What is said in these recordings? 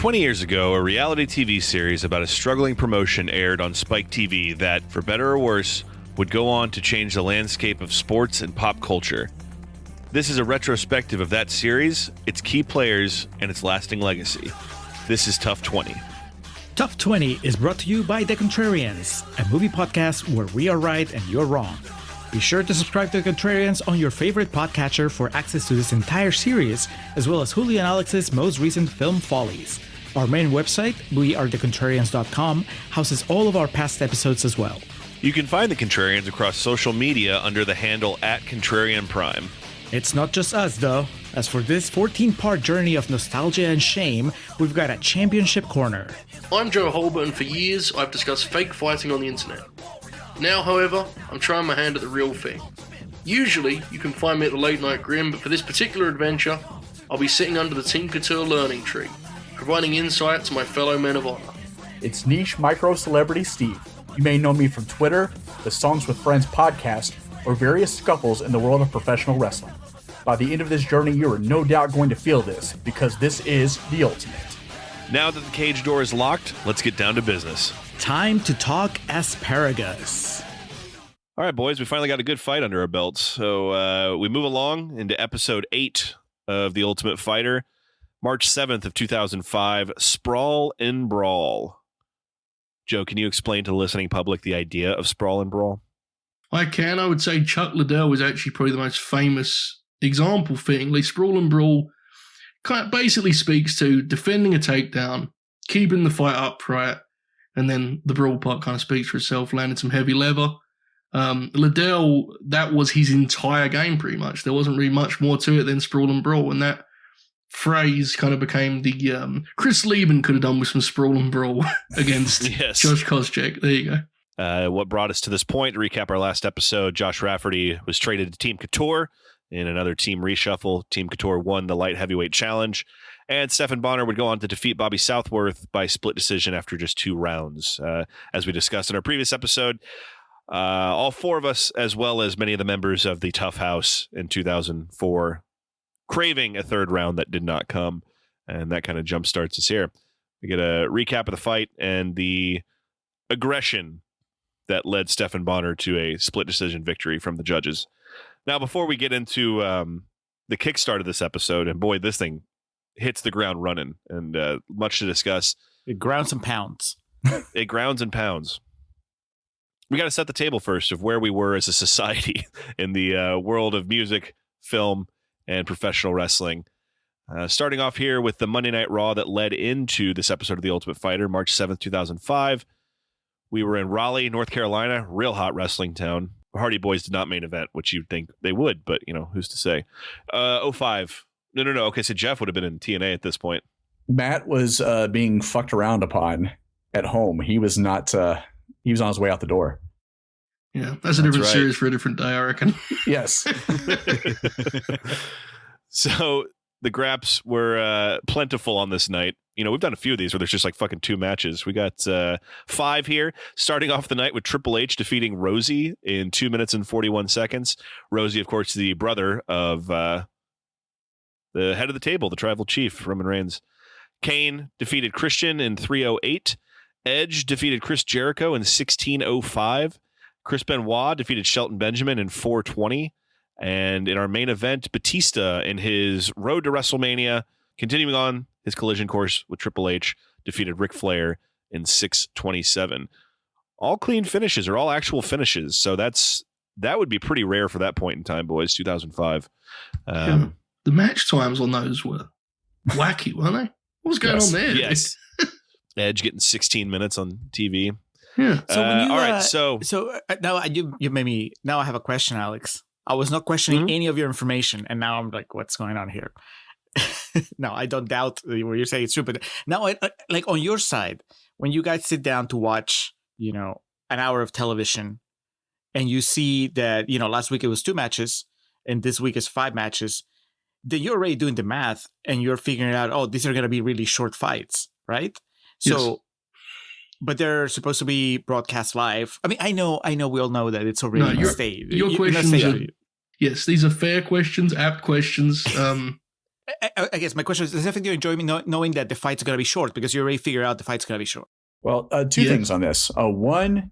20 years ago, a reality TV series about a struggling promotion aired on Spike TV that, for better or worse, would go on to change the landscape of sports and pop culture. This is a retrospective of that series, its key players, and its lasting legacy. This is TUFtwenty. TUFtwenty is brought to you by The Contrarians, a movie podcast where we are right and you're wrong. Be sure to subscribe to The Contrarians on your favorite podcatcher for access to this entire series, as well as Julio and Alex's most recent film follies. Our main website, wearethecontrarians.com, houses all of our past episodes as well. You can find The Contrarians across social media under the handle @ContrarianPrime. It's not just us, though. As for this 14-part journey of nostalgia and shame, we've got a championship corner. I'm Joe Holbert, and for years I've discussed fake fighting on the internet. Now, however, I'm trying my hand at the real thing. Usually, you can find me at the Late Night Grim, but for this particular adventure, I'll be sitting under the Team Couture learning tree, providing insight to my fellow men of honor. It's niche micro-celebrity Steve. You may know me from Twitter, the Songs with Friends podcast, or various scuffles in the world of professional wrestling. By the end of this journey, you are no doubt going to feel this, because this is the ultimate. Now that the cage door is locked, let's get down to business. Time to talk asparagus. All right, boys, we finally got a good fight under our belts. So we move along into episode 8 of The Ultimate Fighter, March 7th of 2005, Sprawl and Brawl. Joe, can you explain to the listening public the idea of Sprawl and Brawl? I would say Chuck Liddell is actually probably the most famous example, fittingly. Sprawl and Brawl kind of basically speaks to defending a takedown, keeping the fight upright, and then the brawl part kind of speaks for itself, landing some heavy leather. Liddell, that was his entire game pretty much. There wasn't really much more to it than Sprawl and Brawl, and that phrase kind of became the Chris Leben could have done with some Sprawl and Brawl against Yes. Josh Koscheck. There you go. What brought us to this point, to recap our last episode, Josh Rafferty was traded to Team Couture in another team reshuffle. Team Couture won the light heavyweight challenge, and Stephan Bonner would go on to defeat Bobby Southworth by split decision after just 2 rounds. As we discussed in our previous episode, all 4 of us, as well as many of the members of the Tough House in 2004, craving a 3rd round that did not come, and that kind of jumpstarts us here. We get a recap of the fight and the aggression that led Stephan Bonner to a split decision victory from the judges. Now, before we get into the kickstart of this episode, and boy, this thing hits the ground running, and much to discuss. It grounds and pounds. It grounds and pounds. We got to set the table first of where we were as a society in the world of music, film, and professional wrestling. Starting off here with the Monday Night Raw that led into this episode of The Ultimate Fighter, March 7th, 2005. We were in Raleigh, North Carolina, real hot wrestling town. Hardy Boys did not main event, which you'd think they would, but, who's to say? 05. No. Okay, so Jeff would have been in TNA at this point. Matt was being fucked around upon at home. He was not. He was on his way out the door. Yeah, that's a different series for a different day, I reckon. Yes. So the graps were plentiful on this night. We've done a few of these where there's just like fucking 2 matches. We got 5 here, starting off the night with Triple H defeating Rosie in 2 minutes and 41 seconds. Rosie, of course, the brother of the head of the table, the tribal chief, Roman Reigns. Kane defeated Christian in 3:08. Edge defeated Chris Jericho in 16:05. Chris Benoit defeated Shelton Benjamin in 4:20. And in our main event, Batista in his road to WrestleMania, continuing on his collision course with Triple H, defeated Ric Flair in 6:27. All clean finishes, or all actual finishes. So that would be pretty rare for that point in time, boys, 2005. The match times on those were wacky, weren't they? What was going on there? Yes. Edge getting 16 minutes on TV. Yeah. So when you, all right, so now you made me. Now I have a question, Alex. I was not questioning any of your information, and now I'm like, what's going on here? No, I don't doubt what you're saying. It's true, but now, like on your side, when you guys sit down to watch, an hour of television, and you see that last week it was 2 matches, and this week is 5 matches, then you're already doing the math, and you're figuring out, oh, these are going to be really short fights, right? Yes. So. But they're supposed to be broadcast live. I mean, I know. We all know that it's already staged. Your questions are, yes, these are fair questions, apt questions. I guess my question is, does everything you enjoy knowing that the fight's going to be short because you already figure out the fight's going to be short? Well, two things on this. One,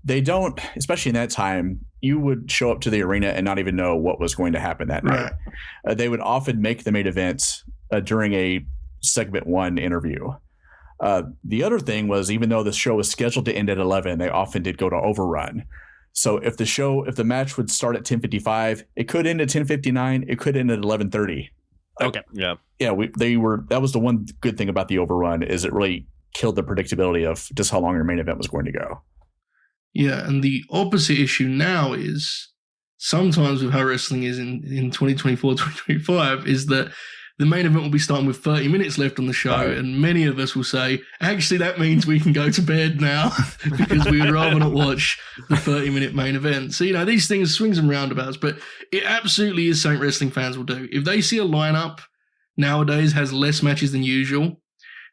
they don't, especially in that time, you would show up to the arena and not even know what was going to happen that night. They would often make the main event during a segment 1 interview. The other thing was, even though the show was scheduled to end at 11, they often did go to overrun. So if the match would start at 10:55, it could end at 10:59. It could end at 11:30. Okay. Yeah. That was the one good thing about the overrun, is it really killed the predictability of just how long your main event was going to go. Yeah, and the opposite issue now is sometimes with how wrestling is in 2024, 2025 is that the main event will be starting with 30 minutes left on the show, and many of us will say, actually, that means we can go to bed now because we would rather not watch the 30-minute main event. So, these things, swings and roundabouts, but it absolutely is something wrestling fans will do. If they see a lineup nowadays has less matches than usual,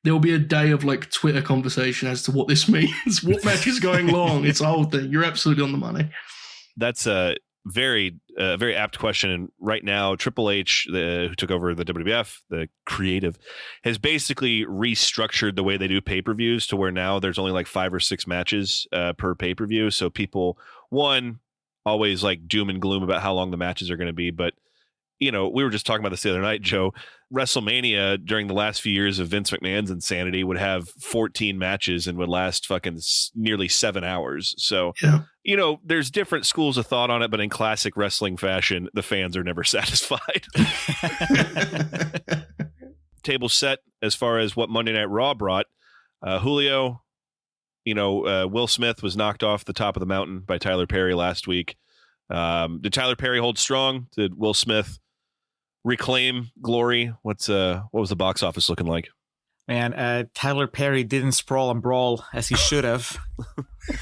there will be a day of Twitter conversation as to what this means. What match is going long? It's a whole thing. You're absolutely on the money. That's a very apt question. And right now, Triple H, who took over the WWF, the creative, has basically restructured the way they do pay-per-views to where now there's only 5 or 6 matches per pay-per-view. So people, always doom and gloom about how long the matches are going to be. But, we were just talking about this the other night, Joe. WrestleMania during the last few years of Vince McMahon's insanity would have 14 matches and would last fucking nearly 7 hours. So, there's different schools of thought on it, but in classic wrestling fashion, the fans are never satisfied. Table set as far as what Monday Night Raw brought. Julio, Will Smith was knocked off the top of the mountain by Tyler Perry last week. Did Tyler Perry hold strong? Did Will Smith reclaim glory? What was the box office looking like? Man, Tyler Perry didn't sprawl and brawl as he should have.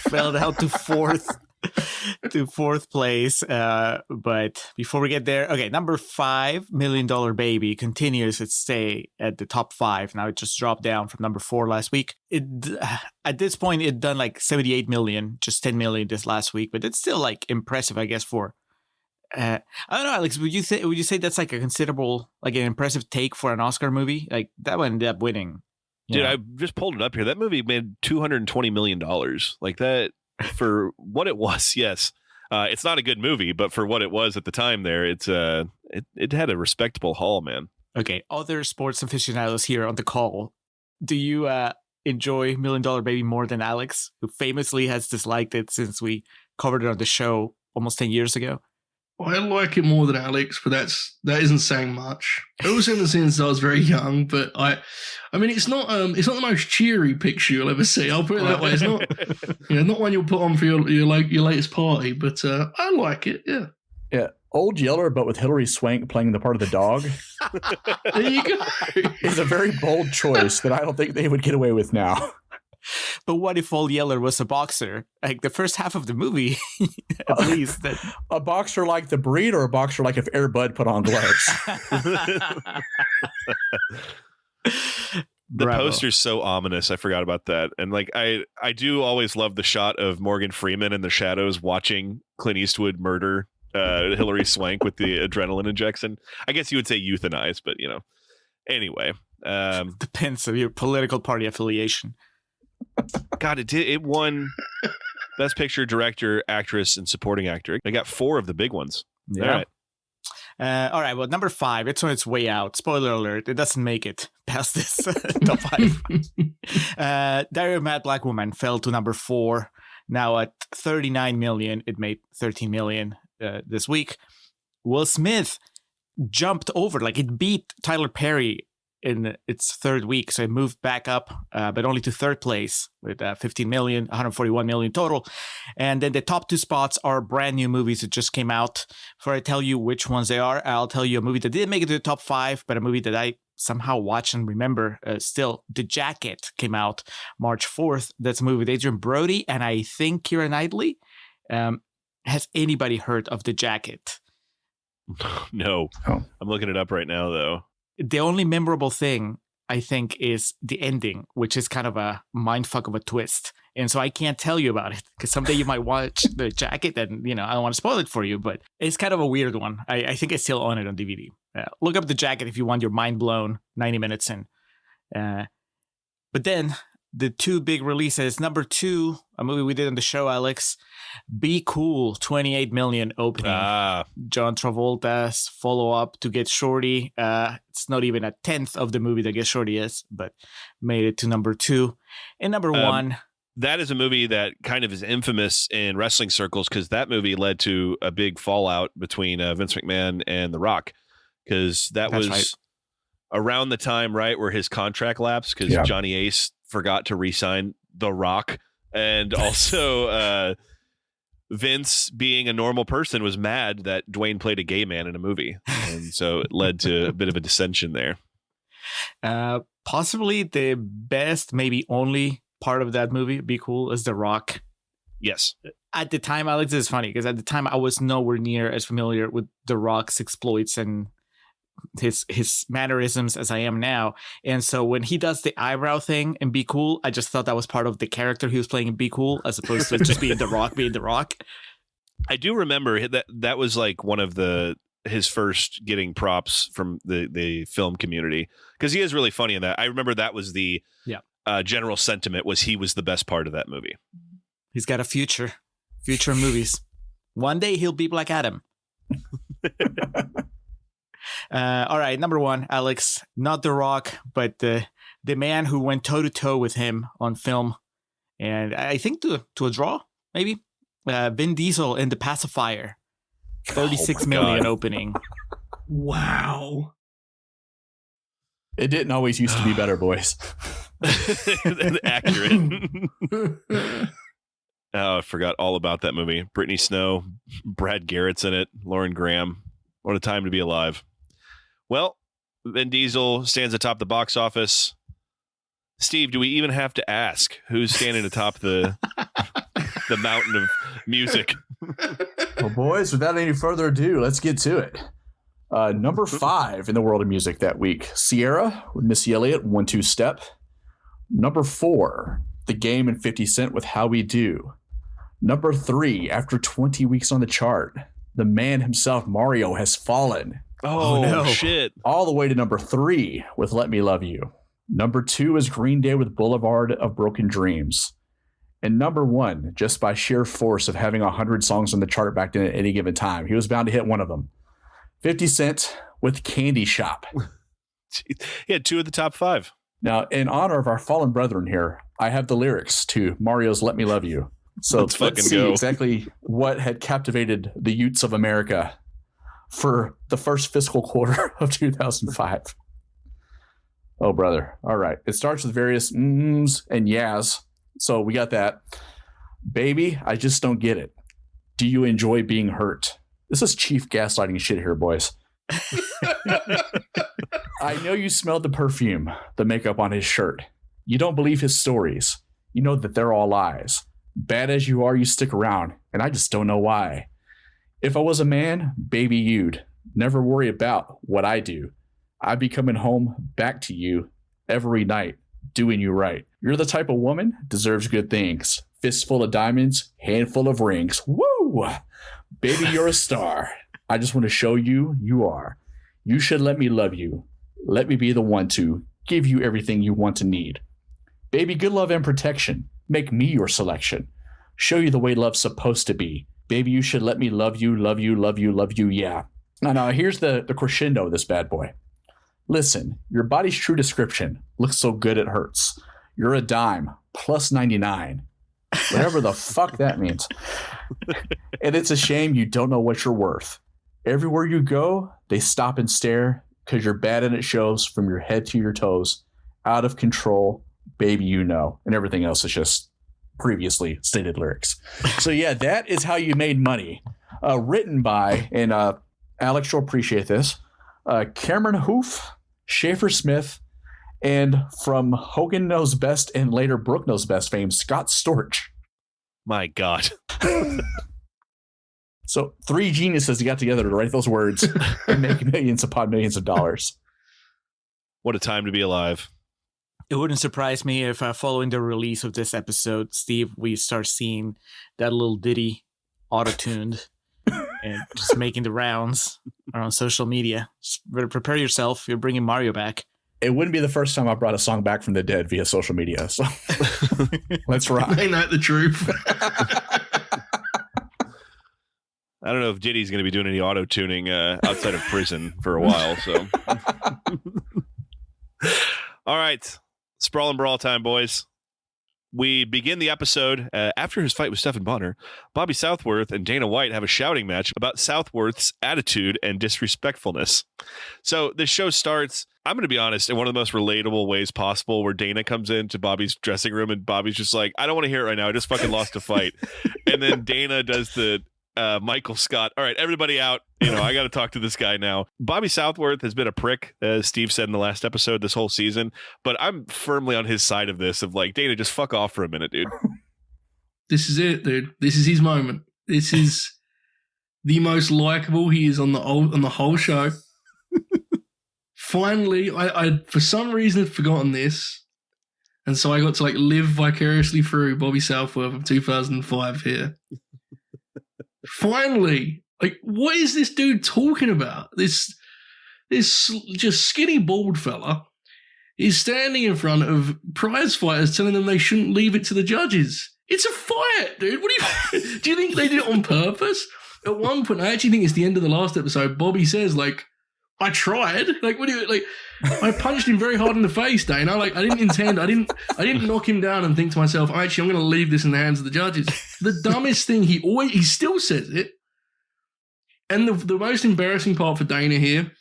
Fell down to fourth place. But before we get there, okay, number 5, $1 Million Baby, continues its stay at the top 5. Now it just dropped down from number 4 last week. At this point, it done 78 million, just 10 million this last week, but it's still impressive, I guess, for. I don't know, Alex. Would you say that's a considerable, an impressive take for an Oscar movie? That one ended up winning. Dude, I just pulled it up here. That movie made $220 million. That for what it was. Yes, it's not a good movie, but for what it was at the time, there, it had a respectable haul, man. Okay, other sports aficionados here on the call. Do you enjoy $1 Million Baby more than Alex, who famously has disliked it since we covered it on the show almost 10 years ago? I like it more than Alex, but that isn't saying much. I also haven't seen it since I was very young, but I mean, it's not the most cheery picture you'll ever see. I'll put it that way. It's not, not one you'll put on for your latest party, but I like it. Yeah. Yeah. Old Yeller, but with Hilary Swank playing the part of the dog. There you go. It's a very bold choice that I don't think they would get away with now. But what if Old Yeller was a boxer? The first half of the movie, at least. A boxer like the Breed, or a boxer like if Air Bud put on gloves? The poster's so ominous. I forgot about that. And I do always love the shot of Morgan Freeman in the shadows watching Clint Eastwood murder Hilary Swank with the adrenaline injection. I guess you would say euthanize, but anyway. Depends on your political party affiliation. God, it won Best Picture, Director, Actress, and Supporting Actor. They got 4 of the big ones. Yeah. All right. Well, number 5, it's on its way out. Spoiler alert, it doesn't make it past this top 5. Diary of a Mad Black Woman fell to number 4. Now at 39 million, it made 13 million this week. Will Smith jumped over, it beat Tyler Perry in its 3rd week, so it moved back up, but only to 3rd place with 15 million, 141 million total. And then the top 2 spots are brand new movies that just came out. Before I tell you which ones they are, I'll tell you a movie that didn't make it to the top 5, but a movie that I somehow watch and remember still. The Jacket came out March 4th. That's a movie with Adrian Brody and I think Keira Knightley. Has anybody heard of The Jacket? No. Oh. I'm looking it up right now, though. The only memorable thing, I think, is the ending, which is kind of a mindfuck of a twist. And so I can't tell you about it because someday you might watch The Jacket and, I don't want to spoil it for you, but it's kind of a weird one. I think I still own it on DVD. Look up the jacket if you want your mind blown 90 minutes in. But then the two big releases. Number 2, a movie we did on the show, Alex. Be Cool, 28 million opening. John Travolta's follow-up to Get Shorty. It's not even a 10th of the movie that Get Shorty is, but made it to number 2. And number 1. That is a movie that kind of is infamous in wrestling circles because that movie led to a big fallout between Vince McMahon and The Rock, because that was right around the time, right, where his contract lapsed because Johnny Ace forgot to re-sign The Rock. And also Vince, being a normal person, was mad that Dwayne played a gay man in a movie. And so it led to a bit of a dissension there. Possibly the best, maybe only part of that movie, Be Cool, is The Rock. Yes. At the time, Alex, it's funny because at the time I was nowhere near as familiar with The Rock's exploits and his mannerisms as I am now. And so when he does the eyebrow thing in Be Cool, I just thought that was part of the character he was playing in Be Cool, as opposed to just being The Rock being The Rock. I do remember that was like one of his first getting props from the film community, because he is really funny in that. I remember that was the general sentiment was he was the best part of that movie. He's got a future movies. One day he'll be Black Adam. All right, number 1, Alex, not The Rock, but the man who went toe-to-toe with him on film, and I think to a draw, maybe, Vin Diesel in The Pacifier, 36 million opening. Wow. It didn't always used to be better, boys. Accurate. Oh, I forgot all about that movie. Brittany Snow, Brad Garrett's in it, Lauren Graham. What a time to be alive. Well, Vin Diesel stands atop the box office. Steve, do we even have to ask who's standing atop the mountain of music? Well, boys, without any further ado, let's get to it. Number 5 in the world of music that week, Sierra with Missy Elliott, 1-2 Step. Number 4, The Game and 50 Cent with How We Do. Number 3, after 20 weeks on the chart, the man himself, Mario, has fallen. Oh, no. Shit. All the way to number 3 with Let Me Love You. Number 2 is Green Day with Boulevard of Broken Dreams. And number 1, just by sheer force of having 100 songs on the chart back then at any given time, he was bound to hit one of them. 50 Cent with Candy Shop. He had 2 of the top 5. Now, in honor of our fallen brethren here, I have the lyrics to Mario's Let Me Love You. So let's see exactly what had captivated the youths of America for the first fiscal quarter of 2005. Oh, brother. All right. It starts with various mms and yas. So we got that. Baby, I just don't get it. Do you enjoy being hurt? This is chief gaslighting shit here, boys. I know you smelled the perfume, the makeup on his shirt. You don't believe his stories. You know that they're all lies. Bad as you are, you stick around, and I just don't know why. If I was a man, baby, you'd never worry about what I do. I'd be coming home back to you every night, doing you right. You're the type of woman deserves good things. Fistful of diamonds, handful of rings. Woo! Baby, you're a star. I just want to show you you are. You should let me love you. Let me be the one to give you everything you want to need. Baby, good love and protection. Make me your selection. Show you the way love's supposed to be. Baby, you should let me love you, love you, love you, love you, yeah. Now, here's the crescendo of this bad boy. Listen, your body's true description looks so good it hurts. You're a dime, plus 99. Whatever the fuck that means. And it's a shame you don't know what you're worth. Everywhere you go, they stop and stare because you're bad and it shows from your head to your toes. Out of control, baby, you know. And everything else is just previously stated lyrics. So yeah, that is how you made money. Written by, and Alex, you'll appreciate this, Cameron Hoof, Schaefer Smith, and from Hogan Knows Best and later Brooke Knows Best fame, Scott Storch. My God. So 3 geniuses got together to write those words and make millions upon millions of dollars. What a time to be alive. It wouldn't surprise me if following the release of this episode, Steve, we start seeing that little ditty auto-tuned and just making the rounds on social media. Just better prepare yourself. You're bringing Mario back. It wouldn't be the first time I brought a song back from the dead via social media. So let's rock. Ain't that the truth? I don't know if Diddy's going to be doing any auto tuning outside of prison for a while. So, all right, Sprawl and Brawl time, boys. We begin the episode after his fight with Stephen Bonner. Bobby Southworth and Dana White have a shouting match about Southworth's attitude and disrespectfulness. So this show starts, I'm going to be honest, in one of the most relatable ways possible, where Dana comes into Bobby's dressing room and Bobby's just like, I don't want to hear it right now. I just fucking lost a fight. And then Dana does the Michael Scott. All right, everybody out. I got to talk to this guy now. Bobby Southworth has been a prick, as Steve said in the last episode, this whole season. But I'm firmly on his side of this, of like, Dana, just fuck off for a minute, dude. This is it, dude. This is his moment. This is the most likable he is on the whole show. Finally, I for some reason had forgotten this. And so I got to live vicariously through Bobby Southworth of 2005 here. Finally, what is this dude talking about? This just skinny bald fella is standing in front of prize fighters telling them they shouldn't leave it to the judges. It's a fight, dude. What do you think they did it on purpose? At one point, I actually think it's the end of the last episode, Bobby says, I tried. I punched him very hard in the face, Dana. I didn't intend. I didn't knock him down and think to myself, I'm going to leave this in the hands of the judges. The dumbest thing, he still says it. And the most embarrassing part for Dana here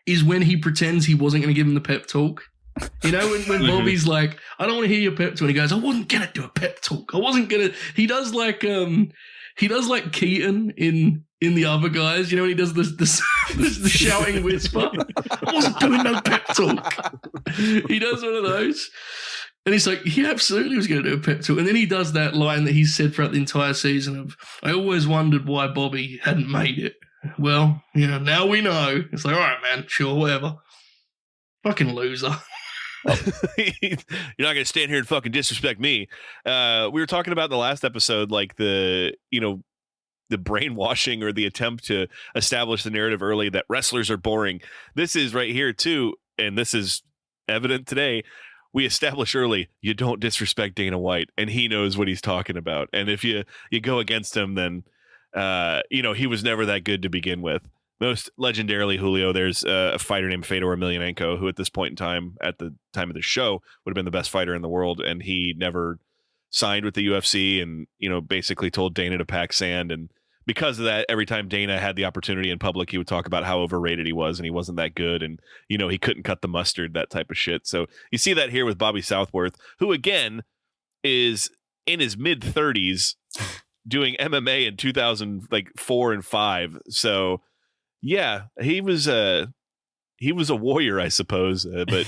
is when he pretends he wasn't going to give him the pep talk. When Bobby's like, I don't want to hear your pep talk. And he goes, I wasn't going to do a pep talk. I wasn't going to. He does like Keaton in The Other Guys, when he does the shouting whisper. I wasn't doing no pep talk. He does one of those. And he's like, he absolutely was going to do a pep talk. And then he does that line that he's said throughout the entire season of, I always wondered why Bobby hadn't made it. Well, now we know. It's like, all right, man, sure, whatever. Fucking loser. You're not going to stand here and fucking disrespect me. We were talking about in the last episode, the brainwashing or the attempt to establish the narrative early that wrestlers are boring. This is right here too, and this is evident today. We establish early, you don't disrespect Dana White, and he knows what he's talking about. And if you go against him, then he was never that good to begin with. Most legendarily, Julio, there's a fighter named Fedor Emelianenko, who at this point in time, at the time of the show, would have been the best fighter in the world, and he never signed with the UFC and, basically told Dana to pack sand. And because of that, every time Dana had the opportunity in public, he would talk about how overrated he was and he wasn't that good. And, he couldn't cut the mustard, that type of shit. So you see that here with Bobby Southworth, who again is in his mid 30s doing MMA in 2004 and 5. So yeah, he was a warrior, I suppose. But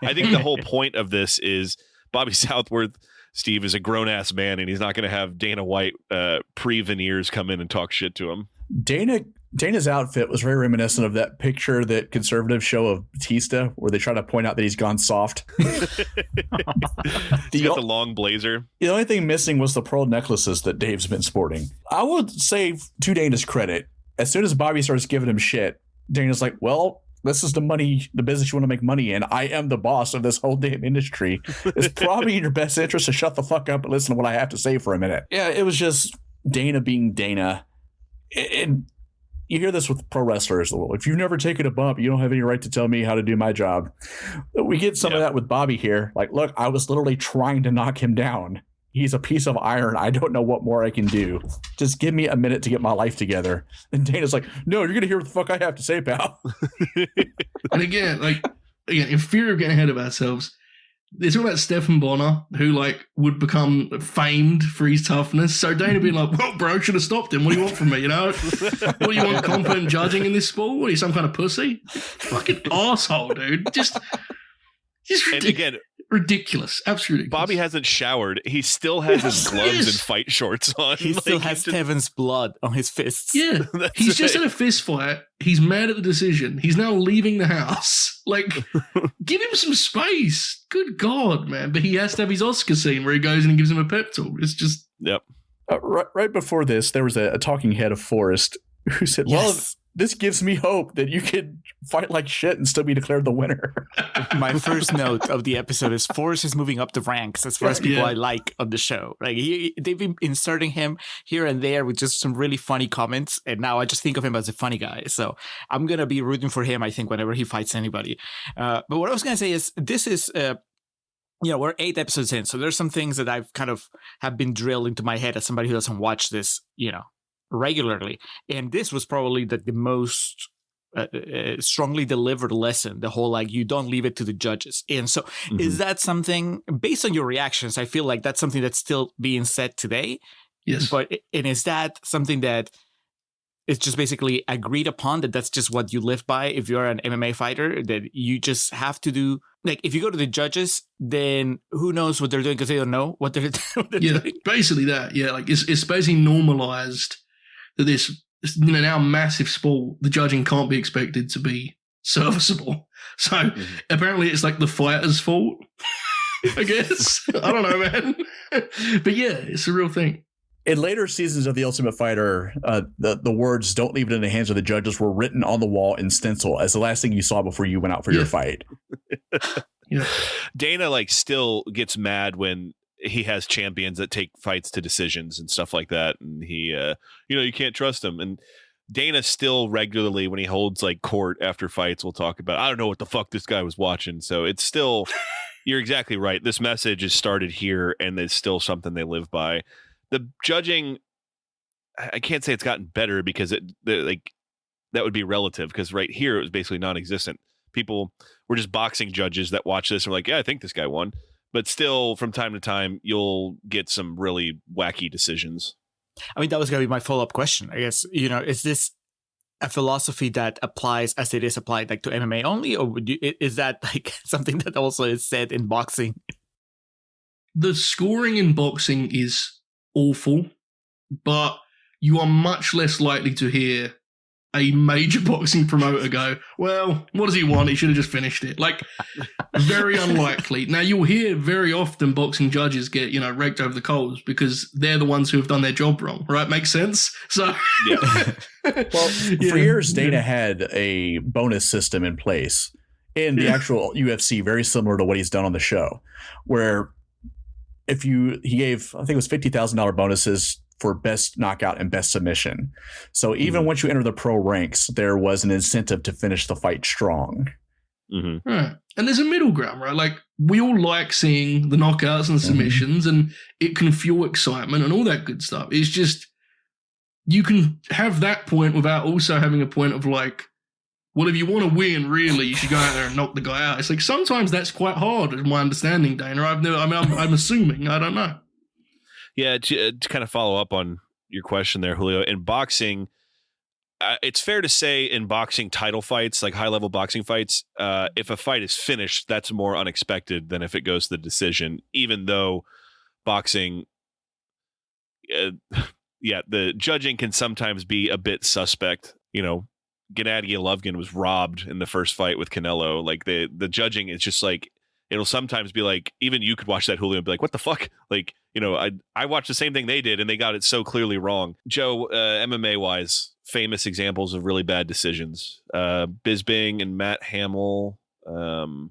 I think the whole point of this is Bobby Southworth, Steve, is a grown-ass man, and he's not going to have Dana White pre-veneers come in and talk shit to him. Dana's outfit was very reminiscent of that picture that conservatives show of Batista, where they try to point out that he's gone soft. He's got the long blazer. The only thing missing was the pearl necklaces that Dave's been sporting. I would say, to Dana's credit, as soon as Bobby starts giving him shit, Dana's like, well, this is the business you want to make money in. I am the boss of this whole damn industry. It's probably in your best interest to shut the fuck up and listen to what I have to say for a minute. Yeah, it was just Dana being Dana. And you hear this with pro wrestlers. If you've never taken a bump, you don't have any right to tell me how to do my job. We get some of that with Bobby here. Look, I was literally trying to knock him down. He's a piece of iron. I don't know what more I can do. Just give me a minute to get my life together. And Dana's like, no, you're going to hear what the fuck I have to say, pal. And again, in fear of getting ahead of ourselves, they're talking about Stephen Bonner, who would become famed for his toughness. So Dana being like, well, bro, should have stopped him. What do you want from me? What do you want, competent judging in this sport? What are you, some kind of pussy? Fucking asshole, dude. Just and again, ridiculous. Absolutely ridiculous. Bobby hasn't showered. He still has his gloves and fight shorts on. He still has Steven's blood on his fists. Yeah. He's just in a fist fight. He's mad at the decision. He's now leaving the house. Give him some space. Good God, man. But he has to have his Oscar scene where he goes in and gives him a pep talk. It's just... Yep. Right before this, there was a talking head of Forrest who said, well, this gives me hope that you could fight like shit and still be declared the winner. My first note of the episode is Forrest is moving up the ranks as far as people I like on the show. Like they've been inserting him here and there with just some really funny comments, and now I just think of him as a funny guy. So I'm gonna be rooting for him, I think, whenever he fights anybody. But what I was gonna say is this is we're 8 episodes in, so there's some things that I've kind of have been drilled into my head as somebody who doesn't watch this, regularly. And this was probably the most strongly delivered lesson, the whole, like, you don't leave it to the judges. And so is that something, based on your reactions, I feel like that's something that's still being said today? Yes. And is that something that is just basically agreed upon, that that's just what you live by if you're an MMA fighter, that you just have to do? Like, if you go to the judges, then who knows what they're doing because they don't know what they're doing? Basically that. Yeah, like it's basically normalized that this, now massive sport, the judging can't be expected to be serviceable. So apparently it's like the fighter's fault, I guess. I don't know, man. But yeah, it's a real thing. In later seasons of The Ultimate Fighter, the words "don't leave it in the hands of the judges" were written on the wall in stencil as the last thing you saw before you went out for your fight. Dana still gets mad when he has champions that take fights to decisions and stuff like that, and he you can't trust him. And Dana still regularly, when he holds court after fights, will talk about, I don't know what the fuck this guy was watching. So it's still, you're exactly right, this message is started here and it's still something they live by. The judging, I can't say it's gotten better because that would be relative, because right here it was basically non-existent. People were just boxing judges that watch this and were like, yeah, I think this guy won. But still, from time to time, you'll get some really wacky decisions. I mean, that was going to be my follow-up question, I guess. Is this a philosophy that applies as it is applied to MMA only, or is that something that also is said in boxing? The scoring in boxing is awful, but you are much less likely to hear a major boxing promoter go, well, what does he want? He should have just finished it. Very unlikely. Now, you'll hear very often boxing judges get, raked over the coals because they're the ones who have done their job wrong, right? Makes sense? So, Well, for years, Dana had a bonus system in place in the actual UFC, very similar to what he's done on the show, where he gave, I think it was $50,000 bonuses for best knockout and best submission. So even once you enter the pro ranks, there was an incentive to finish the fight strong. Right. And there's a middle ground, right? We all like seeing the knockouts and submissions, and it can fuel excitement and all that good stuff. It's just, you can have that point without also having a point of well, if you want to win, really, you should go out there and knock the guy out. It's sometimes that's quite hard, is my understanding, Dana. I'm assuming. I don't know. Yeah, to kind of follow up on your question there, Julio, in boxing, it's fair to say in boxing title fights, high-level boxing fights, if a fight is finished, that's more unexpected than if it goes to the decision, even though boxing, the judging can sometimes be a bit suspect. Gennady Golovkin was robbed in the first fight with Canelo. The judging is just it'll sometimes be even you could watch that, Julio, and be like, what the fuck? I watched the same thing they did and they got it so clearly wrong. Joe, MMA wise, famous examples of really bad decisions. Bisping and Matt Hamill. Wow.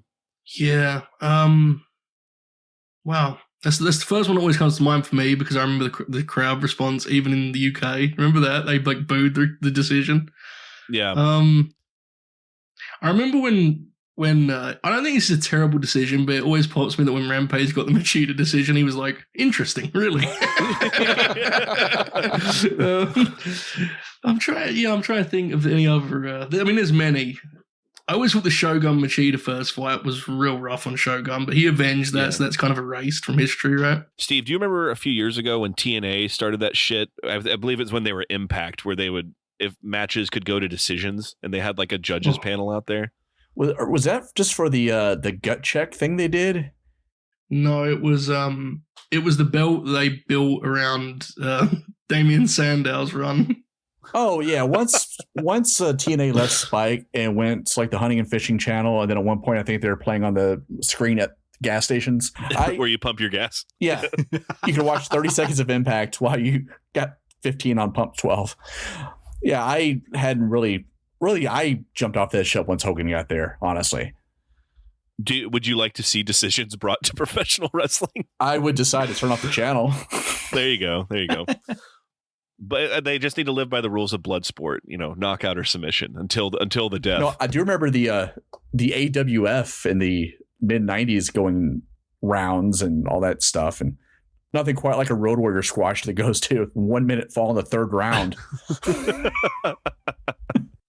That's the first one that always comes to mind for me, because I remember the crowd response, even in the UK. Remember that? They booed the decision. Yeah. I remember when I don't think this is a terrible decision, but it always pops me that when Rampage got the Machida decision, he was like, interesting, really. I'm trying to think of any other. There's many. I always thought the Shogun Machida first fight was real rough on Shogun, but he avenged that, so that's kind of erased from history, right? Steve, do you remember a few years ago when TNA started that shit? I believe it's when they were Impact, where they would, if matches could go to decisions, and they had a judges panel out there. Was that just for the gut check thing they did? No, it was the belt they built around Damian Sandow's run. Oh yeah, once TNA left Spike and went to the hunting and fishing channel, and then at one point I think they were playing on the screen at gas stations. Where you pump your gas. Yeah. You can watch 30 seconds of Impact while you got 15 on pump 12. Yeah, I hadn't really, I jumped off that ship once Hogan got there, honestly. Would you like to see decisions brought to professional wrestling? I would decide to turn off the channel. There you go. But they just need to live by the rules of blood sport, knockout or submission until the death. No, I do remember the AWF in the mid 90s going rounds and all that stuff, and nothing quite like a Road Warrior squash that goes to 1 minute fall in the third round.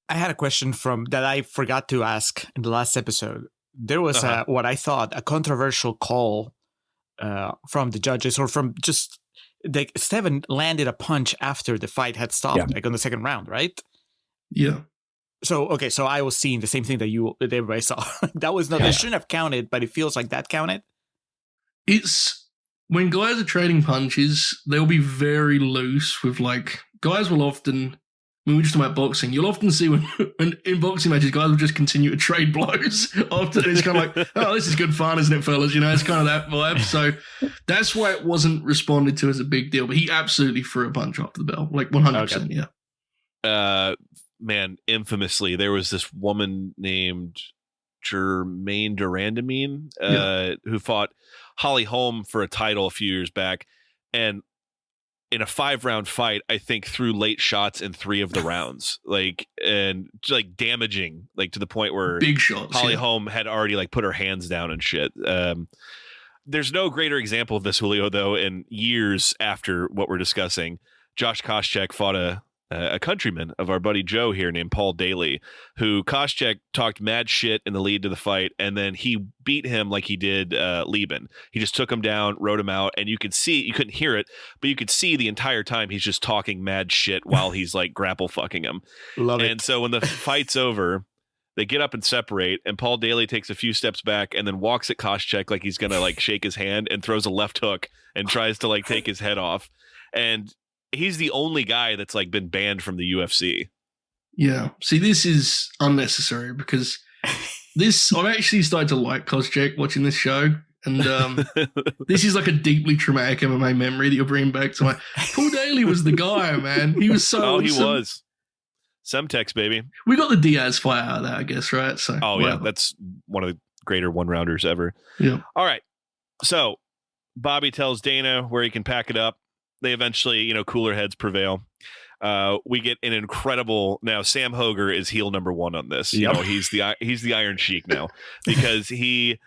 I had a question that I forgot to ask in the last episode. There was what I thought a controversial call from the judges, or from just Steven landed a punch after the fight had stopped, like on the second round, right? Yeah. So I was seeing the same thing that everybody saw. That was not. They shouldn't have counted, but it feels like that counted. It's when guys are trading punches, they'll be very loose with guys will often. When we're just talking about boxing, you'll often see when in boxing matches, guys will just continue to trade blows after. It's kind of like, oh, this is good fun, isn't it, fellas? It's kind of that vibe. So that's why it wasn't responded to as a big deal. But he absolutely threw a punch off the bell, 100%. Yeah. Man, infamously, there was this woman named Jermaine Durandamine who fought Holly Holm for a title a few years back, and in a 5-round fight, I think threw late shots in 3 of the rounds, damaging, to the point where big shots. Holly Holm had already put her hands down and shit. There's no greater example of this, Julio, though. In years after what we're discussing, Josh Koscheck fought a countryman of our buddy Joe here named Paul Daly, who Koscheck talked mad shit in the lead to the fight, and then he beat him like he did Leben. He just took him down, wrote him out, and you couldn't hear it, but you could see the entire time he's just talking mad shit while he's grapple fucking him. Love it. And so when the fight's over, they get up and separate, and Paul Daly takes a few steps back and then walks at Koscheck like he's gonna shake his hand, and throws a left hook and tries to take his head off. And he's the only guy that's been banned from the UFC. Yeah. See, this is unnecessary because I've actually started to like Koscheck watching this show. And this is a deeply traumatic MMA memory that you're bringing back to Paul Daly was the guy, man. He was so awesome. He was. Semtex, baby. We got the Diaz fight out of that, I guess, right? So, yeah. That's one of the greater one-rounders ever. Yeah. All right. So Bobby tells Dana where he can pack it up. They eventually, cooler heads prevail. We get an incredible. Now Sam Hoger is heel number 1 on this. Yep. He's the Iron Sheik now because he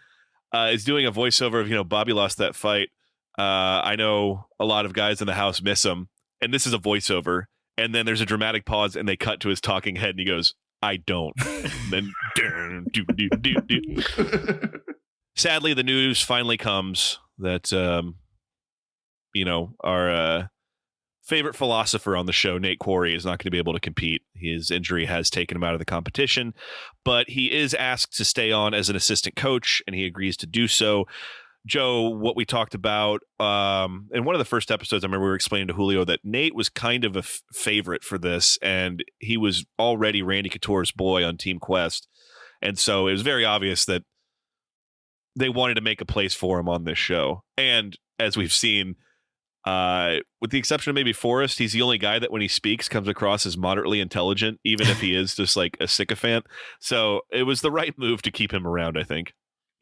is doing a voiceover of Bobby lost that fight. I know a lot of guys in the house miss him, and this is a voiceover. And then there's a dramatic pause, and they cut to his talking head, and he goes, "I don't." And then sadly, the news finally comes that. Our favorite philosopher on the show, Nate Quarry, is not going to be able to compete. His injury has taken him out of the competition, but he is asked to stay on as an assistant coach, and he agrees to do so. Joe, what we talked about in one of the first episodes, I remember we were explaining to Julio that Nate was kind of a favorite for this, and he was already Randy Couture's boy on Team Quest. And so it was very obvious that they wanted to make a place for him on this show. And as we've seen, with the exception of maybe Forrest, he's the only guy that when he speaks comes across as moderately intelligent, even if he is just a sycophant. So it was the right move to keep him around, I think.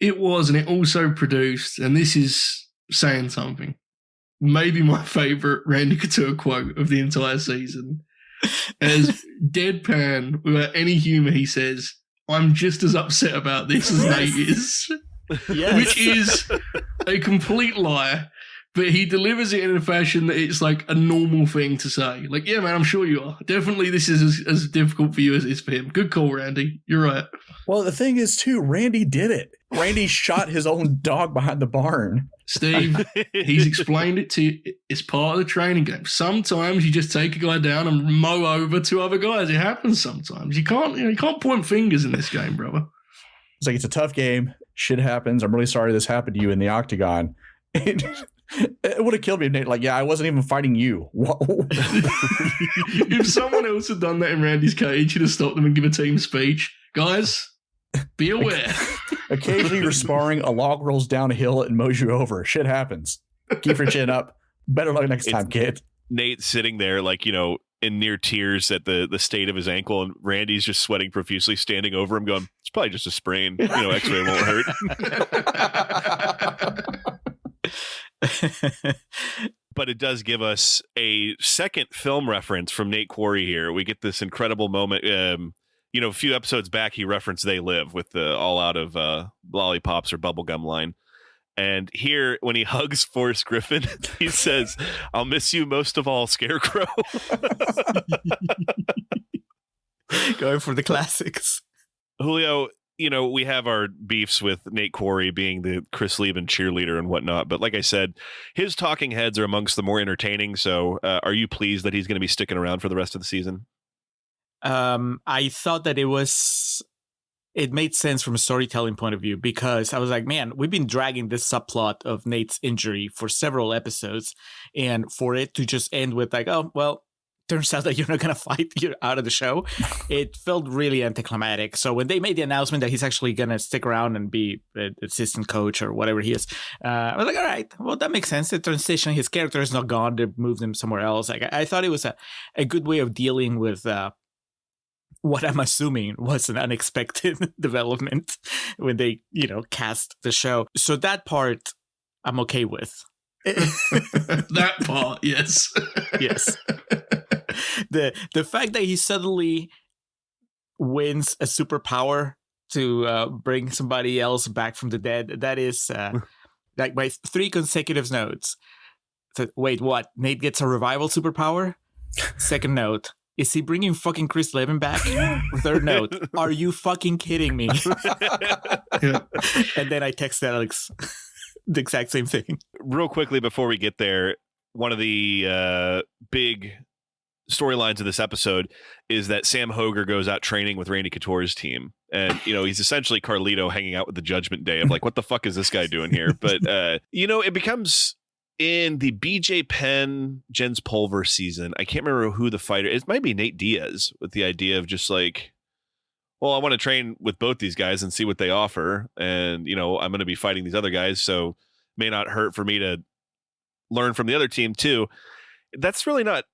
It was, and it also produced, and this is saying something, maybe my favorite Randy Couture quote of the entire season. As deadpan, without any humor, he says, "I'm just as upset about this as Nate is." Yes. Which is a complete lie. But he delivers it in a fashion that it's a normal thing to say. Yeah, man, I'm sure you are. Definitely this is as difficult for you as it is for him. Good call, Randy. You're right. Well, the thing is, too, Randy did it. Randy shot his own dog behind the barn. Steve, he's explained it to you. It's part of the training game. Sometimes you just take a guy down and mow over 2 other guys. It happens sometimes. You can't point fingers in this game, brother. It's it's a tough game. Shit happens. I'm really sorry this happened to you in the octagon. It would have killed me if Nate, I wasn't even fighting you. If someone else had done that in Randy's cage, he'd have stopped them and give a team speech. Guys, Be aware. Occasionally you're sparring, a log rolls down a hill and mows you over. Shit happens. Keep your chin up. Better luck next time, kid. Nate sitting there like, in near tears at the state of his ankle, and Randy's just sweating profusely, standing over him going, it's probably just a sprain. X-ray won't hurt. But it does give us a second film reference from Nate Quarry here. We get this incredible moment. A few episodes back, he referenced They Live with the all out of lollipops or bubblegum line. And here, when he hugs Forrest Griffin, he says, I'll miss you most of all, Scarecrow. Going for the classics. Julio, we have our beefs with Nate Quarry being the Chris Leben cheerleader and whatnot. But like I said, his talking heads are amongst the more entertaining. So are you pleased that he's going to be sticking around for the rest of the season? I thought that it made sense from a storytelling point of view, because I was like, man, we've been dragging this subplot of Nate's injury for several episodes, and for it to just end with like, oh, well, turns out that you're not going to fight, you're out of the show. It felt really anticlimactic. So when they made the announcement that he's actually going to stick around and be an assistant coach or whatever he is, I was like, all right, well, that makes sense. The transition, his character is not gone. They moved him somewhere else. Like, I thought it was a good way of dealing with what I'm assuming was an unexpected development when they, cast the show. So that part I'm okay with. That part, yes. Yes. The fact that he suddenly wins a superpower to bring somebody else back from the dead, that is like my 3 consecutive notes. So, wait, what? Nate gets a revival superpower? Second note. Is he bringing fucking Chris Leben back? Third note, are you fucking kidding me? Yeah. And then I texted Alex the exact same thing. Real quickly before we get there, one of the big storylines of this episode is that Sam Hoger goes out training with Randy Couture's team. And, he's essentially Carlito hanging out with the Judgment Day of like, what the fuck is this guy doing here? But, it becomes... in the BJ Penn Jens Pulver season, I can't remember who the fighter is. It might be Nate Diaz with the idea of just like, well, I want to train with both these guys and see what they offer. And, I'm going to be fighting these other guys, so it may not hurt for me to learn from the other team too. That's really not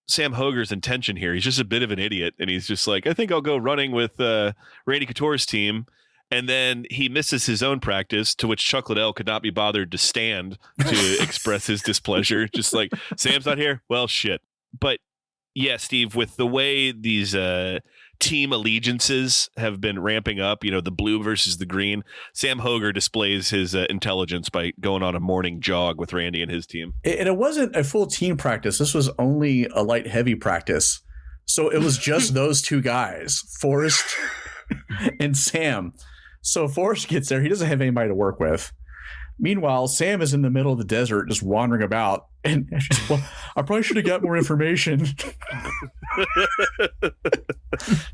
Sam Hoger's intention here. He's just a bit of an idiot. And he's just like, I think I'll go running with Randy Couture's team. And then he misses his own practice, to which Chuck Liddell could not be bothered to stand to express his displeasure. Just like, Sam's not here? Well, shit. But yeah, Steve, with the way these team allegiances have been ramping up, the blue versus the green, Sam Hoger displays his intelligence by going on a morning jog with Randy and his team. And it wasn't a full team practice. This was only a light heavy practice. So it was just those two guys, Forrest and Sam. So Forrest gets there. He doesn't have anybody to work with. Meanwhile, Sam is in the middle of the desert just wandering about. And well, I probably should have got more information.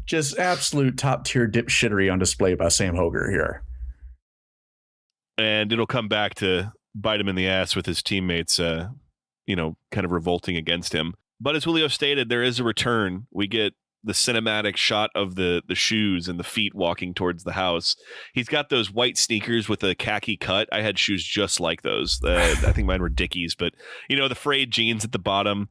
Just absolute top tier dipshittery on display by Sam Hoger here. And it'll come back to bite him in the ass with his teammates, kind of revolting against him. But as Julio stated, there is a return. We get the cinematic shot of the shoes and the feet walking towards the house. He's got those white sneakers with a khaki cut. I had shoes just like those. I think mine were Dickies, but the frayed jeans at the bottom.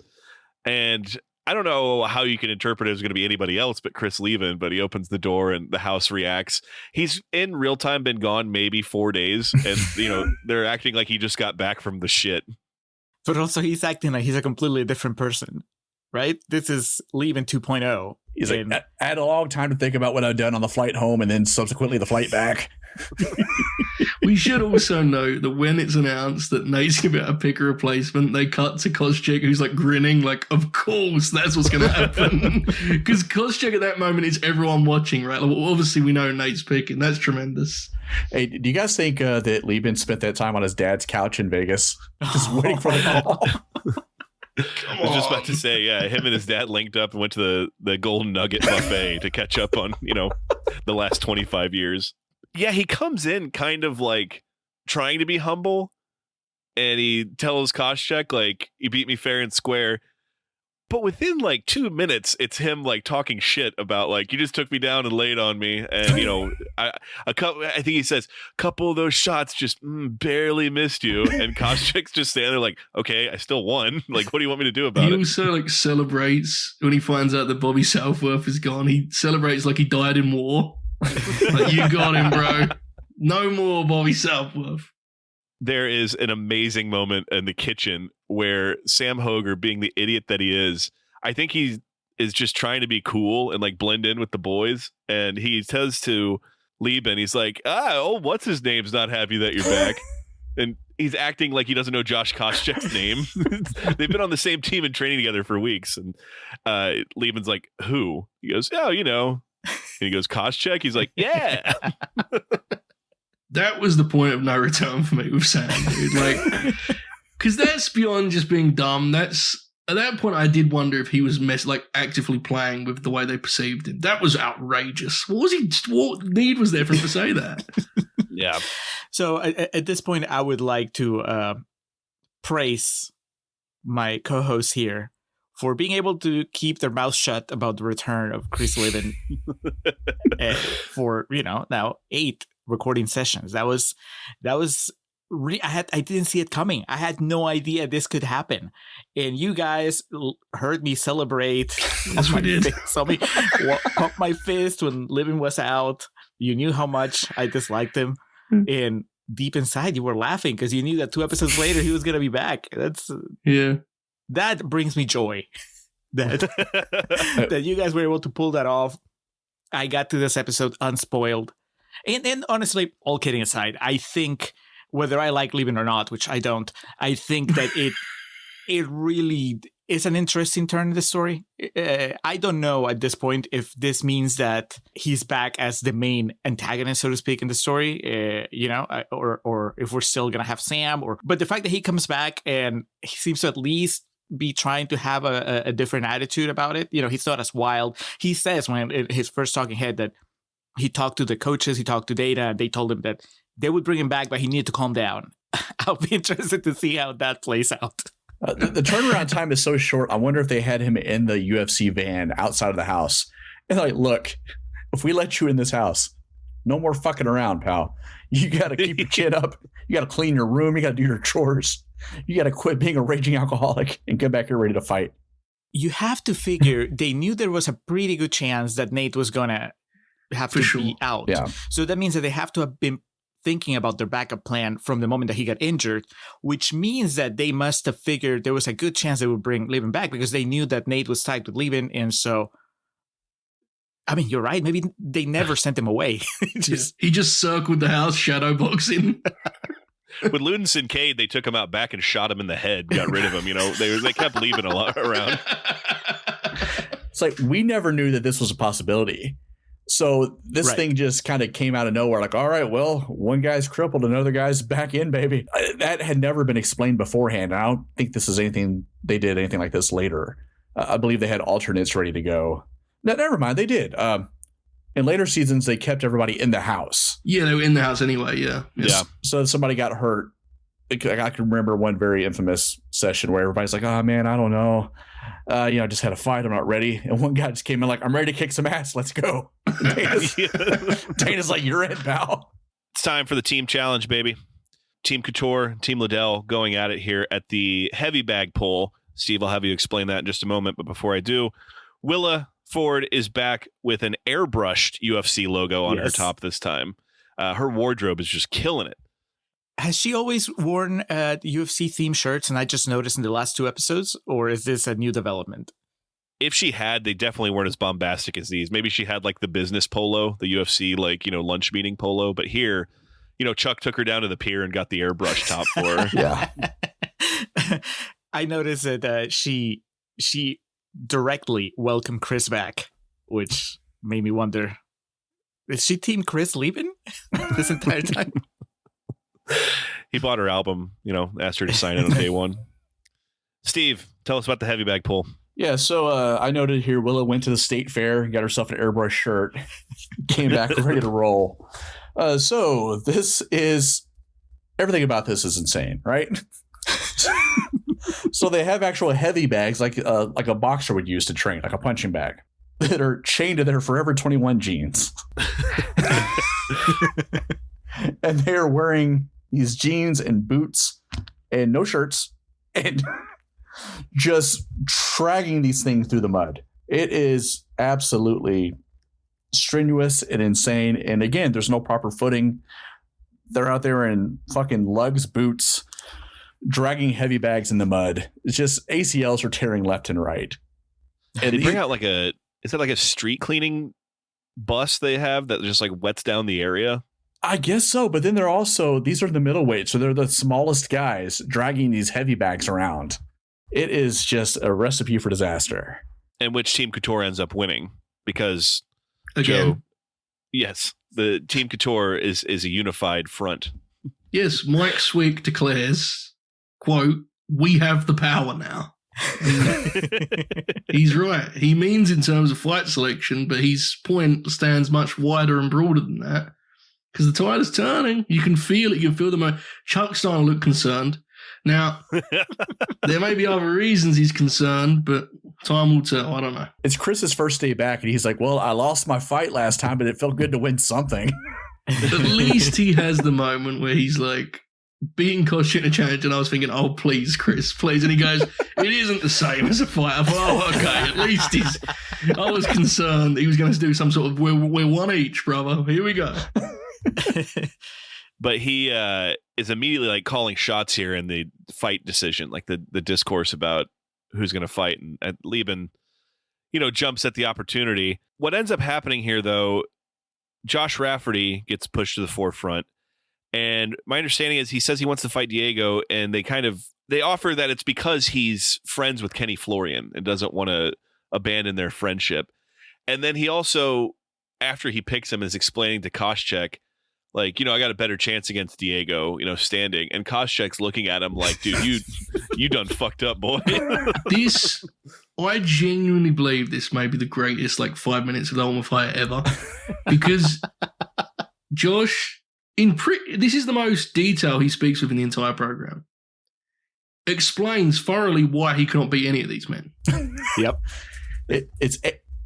And I don't know how you can interpret it as going to be anybody else but Chris Leben, but he opens the door and the house reacts. He's in real time been gone maybe 4 days, and they're acting like he just got back from the shit. But also he's acting like he's a completely different person. Right? This is Leben 2.0. He's like, I had a long time to think about what I'd done on the flight home and then subsequently the flight back. We should also note that when it's announced that Nate's going to be able to pick a replacement, they cut to Koscheck, who's like grinning, like, of course, that's what's going to happen. Because Koscheck at that moment is everyone watching, right? Like, well, obviously, we know Nate's picking. That's tremendous. Hey, do you guys think that Leben spent that time on his dad's couch in Vegas just waiting for the call? I was just about to say, yeah, him and his dad linked up and went to the Golden Nugget buffet to catch up on, the last 25 years. Yeah, he comes in kind of like trying to be humble, and he tells Koscheck, like, you beat me fair and square. But within like 2 minutes, it's him like talking shit about like, you just took me down and laid on me. And, you know, I think he says, a couple of those shots just barely missed you. And Koscheck's just standing there like, okay, I still won. Like, what do you want me to do about it? He also like celebrates when he finds out that Bobby Southworth is gone. He celebrates like he died in war. Like, you got him, bro. No more Bobby Southworth. There is an amazing moment in the kitchen where Sam Hoger, being the idiot that he is, I think he is just trying to be cool and like blend in with the boys. And he says to Leben, he's like, what's his name's not happy that you're back. And he's acting like he doesn't know Josh Koscheck's name. They've been on the same team and training together for weeks. And Leben's like, who? He goes, oh, you know. And he goes, Koscheck? He's like, yeah. That was the point of no return for me with Sam, dude. Like, because that's beyond just being dumb. That's at that point, I did wonder if he was actively playing with the way they perceived him. That was outrageous. What need was there for him to say that? Yeah. So at this point, I would like to praise my co-hosts here for being able to keep their mouth shut about the return of Chris Leben for, now 8 recording sessions. That was really, I didn't see it coming. I had no idea this could happen. And you guys heard me celebrate. Yes, we did. Saw me pump my fist when Leben was out. You knew how much I disliked him. And deep inside, you were laughing because you knew that 2 episodes later, he was going to be back. That brings me joy that you guys were able to pull that off. I got to this episode unspoiled. And honestly, all kidding aside, I think whether I like Leben or not, which I don't, I think that it really is an interesting turn in the story. I don't know at this point if this means that he's back as the main antagonist, so to speak, in the story, or if we're still going to have Sam. But the fact that he comes back and he seems to at least be trying to have a different attitude about it. He's not as wild. He says when in his first talking head that he talked to the coaches, he talked to Data, and they told him that they would bring him back, but he needed to calm down. I'll be interested to see how that plays out. The turnaround time is so short. I wonder if they had him in the UFC van outside of the house. And like, look, if we let you in this house, no more fucking around, pal. You got to keep your chin up. You got to clean your room. You got to do your chores. You got to quit being a raging alcoholic and get back here ready to fight. You have to figure they knew there was a pretty good chance that Nate was going to have to be out. Yeah. So that means that they have to have been thinking about their backup plan from the moment that he got injured, which means that they must have figured there was a good chance they would bring Leben back because they knew that Nate was tied with Leben. And so, I mean, you're right. Maybe they never sent him away. He just circled the house, shadow boxing. With Ludens and Cade, they took him out back and shot him in the head, got rid of him. They kept leaving a lot around. It's like, we never knew that this was a possibility. So this thing just kind of came out of nowhere. Like, all right, well, one guy's crippled, another guy's back in, baby. That had never been explained beforehand. I don't think this is anything they did anything like this later. I believe they had alternates ready to go. No, never mind. They did. In later seasons, they kept everybody in the house. Yeah, they were in the house anyway. Yeah. Yes. Yeah. So if somebody got hurt. I can remember one very infamous session where everybody's like, oh, man, I don't know. I just had a fight. I'm not ready. And one guy just came in like, I'm ready to kick some ass. Let's go. Dana's like, you're in, pal. It's time for the team challenge, baby. Team Couture, Team Liddell going at it here at the heavy bag pull. Steve, I'll have you explain that in just a moment. But before I do, Willa Ford is back with an airbrushed UFC logo on her top this time. Her wardrobe is just killing it. Has she always worn UFC themed shirts and I just noticed in the last 2 episodes, or is this a new development? If she had, they definitely weren't as bombastic as these. Maybe she had like the business polo, the UFC, lunch meeting polo. But here, Chuck took her down to the pier and got the airbrush top for her. Yeah. I noticed that she directly welcomed Chris back, which made me wonder, is she team Chris Leben this entire time? He bought her album, asked her to sign it on day one. Steve, tell us about the heavy bag pull. Yeah, so I noted here Willa went to the state fair, got herself an airbrush shirt, came back ready to roll. So this is, everything about this is insane, right? So they have actual heavy bags like a boxer would use to train, like a punching bag, that are chained to their Forever 21 jeans. And they are wearing these jeans and boots and no shirts and just dragging these things through the mud. It is absolutely strenuous and insane. And again, there's no proper footing. They're out there in fucking lugs, boots, dragging heavy bags in the mud. It's just ACLs are tearing left and right. And they bring out is it like a street cleaning bus they have that just like wets down the area? I guess so, but then these are the middleweights, so they're the smallest guys dragging these heavy bags around. It is just a recipe for disaster. And which Team Couture ends up winning because Again. Yes, the Team Couture is a unified front. Yes, Mike Swick declares, quote, "We have the power now." He's right. He means in terms of fight selection, but his point stands much wider and broader than that. Because the tide is turning. You can feel it. You can feel the Chuck's starting to look concerned. Now, there may be other reasons he's concerned, but time will tell. I don't know. It's Chris's first day back, and he's like, well, I lost my fight last time, but it felt good to win something. At least he has the moment where he's like, beating Kosh in a challenge, and I was thinking, oh, please, Chris, please. And he goes, it isn't the same as a fight. I thought, oh, okay, at least I was concerned he was going to do some sort of, we're one each, brother. Here we go. But he is immediately like calling shots here in the fight decision, like the discourse about who's going to fight, and Leben, jumps at the opportunity. What ends up happening here, though, Josh Rafferty gets pushed to the forefront, and my understanding is he says he wants to fight Diego, and they offer that it's because he's friends with Kenny Florian and doesn't want to abandon their friendship. And then he also, after he picks him, is explaining to Koscheck, like, I got a better chance against Diego, standing. And Koscheck's looking at him like, dude, you done fucked up, boy. I genuinely believe this may be the greatest 5 minutes of the Ultimate Fighter ever. Because Josh, this is the most detail he speaks with in the entire program. Explains thoroughly why he cannot beat any of these men. Yep. It's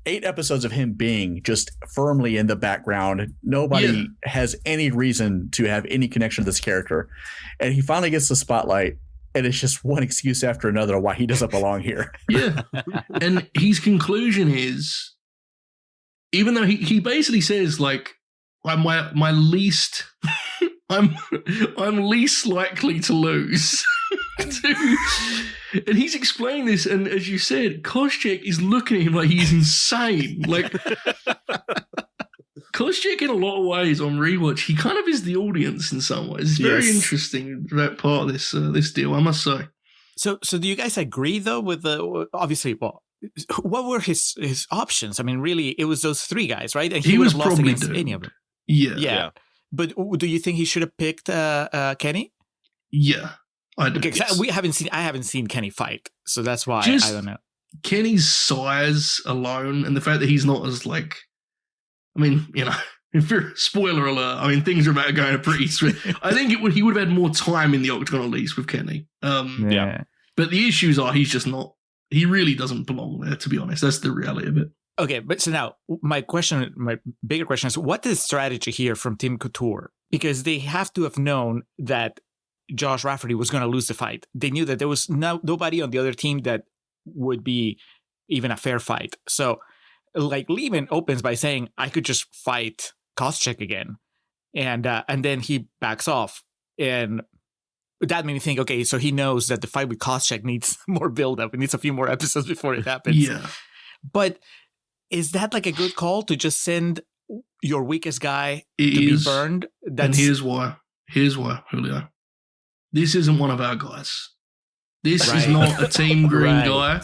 8 episodes of him being just firmly in the background. Nobody has any reason to have any connection to this character. And he finally gets the spotlight, and it's just one excuse after another why he doesn't belong here. Yeah. And his conclusion is, even though he basically says, I'm my least I'm least likely to lose. And he's explaining this, and as you said, Koscheck is looking at him like he's insane. Koscheck, in a lot of ways, on rewatch, he kind of is the audience in some ways. It's very interesting, that part of this deal, I must say. So do you guys agree though with obviously? Well, what were his options? I mean, really, it was those 3 guys, right? And he would have lost against any of them. Yeah. But do you think he should have picked Kenny? Yeah. I haven't seen Kenny fight, so that's why I don't know. Kenny's size alone, and the fact that he's not as if you're spoiler alert, things are about to go pretty swift. I think he would have had more time in the octagon at least with Kenny. Yeah. But the issues are he's just not. He really doesn't belong there, to be honest. That's the reality of it. Okay, but so now my bigger question is, what is the strategy here from Team Couture? Because they have to have known that Josh Rafferty was going to lose the fight. They knew that there was nobody on the other team that would be even a fair fight. So, Leben opens by saying, "I could just fight Koscheck again," and then he backs off, and that made me think, okay, so he knows that the fight with Koscheck needs more build-up. It needs a few more episodes before it happens. Yeah, but is that a good call to just send your weakest guy be burned? And here's why, Julio. This isn't one of our guys. This is not a Team Green guy.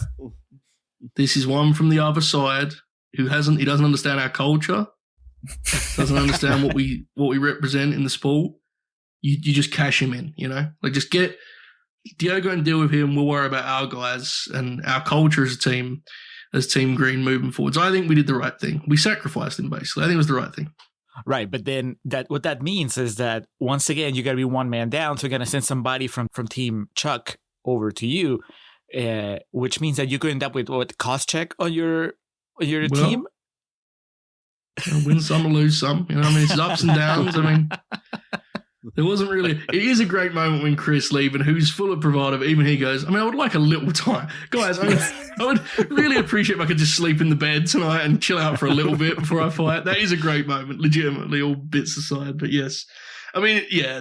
This is one from the other side who he doesn't understand our culture, doesn't understand what we represent in the sport. You just cash him in, just get Diego and deal with him. We'll worry about our guys and our culture as a team, as Team Green moving forward. So I think we did the right thing. We sacrificed him, basically. I think it was the right thing. Right, but then what that means is that once again you got to be one man down. So you're going to send somebody from Team Chuck over to you, which means that you could end up with what cost check on your team. Win some or lose some. You know, I mean, it's ups and downs. I mean, there wasn't really. It is a great moment when Chris Leben, who's full of bravado, even he goes, I mean, I would like a little time, guys. I mean, I would really appreciate if I could just sleep in the bed tonight and chill out for a little bit before I fight. That is a great moment, legitimately, all bits aside. But yes, I mean, yeah,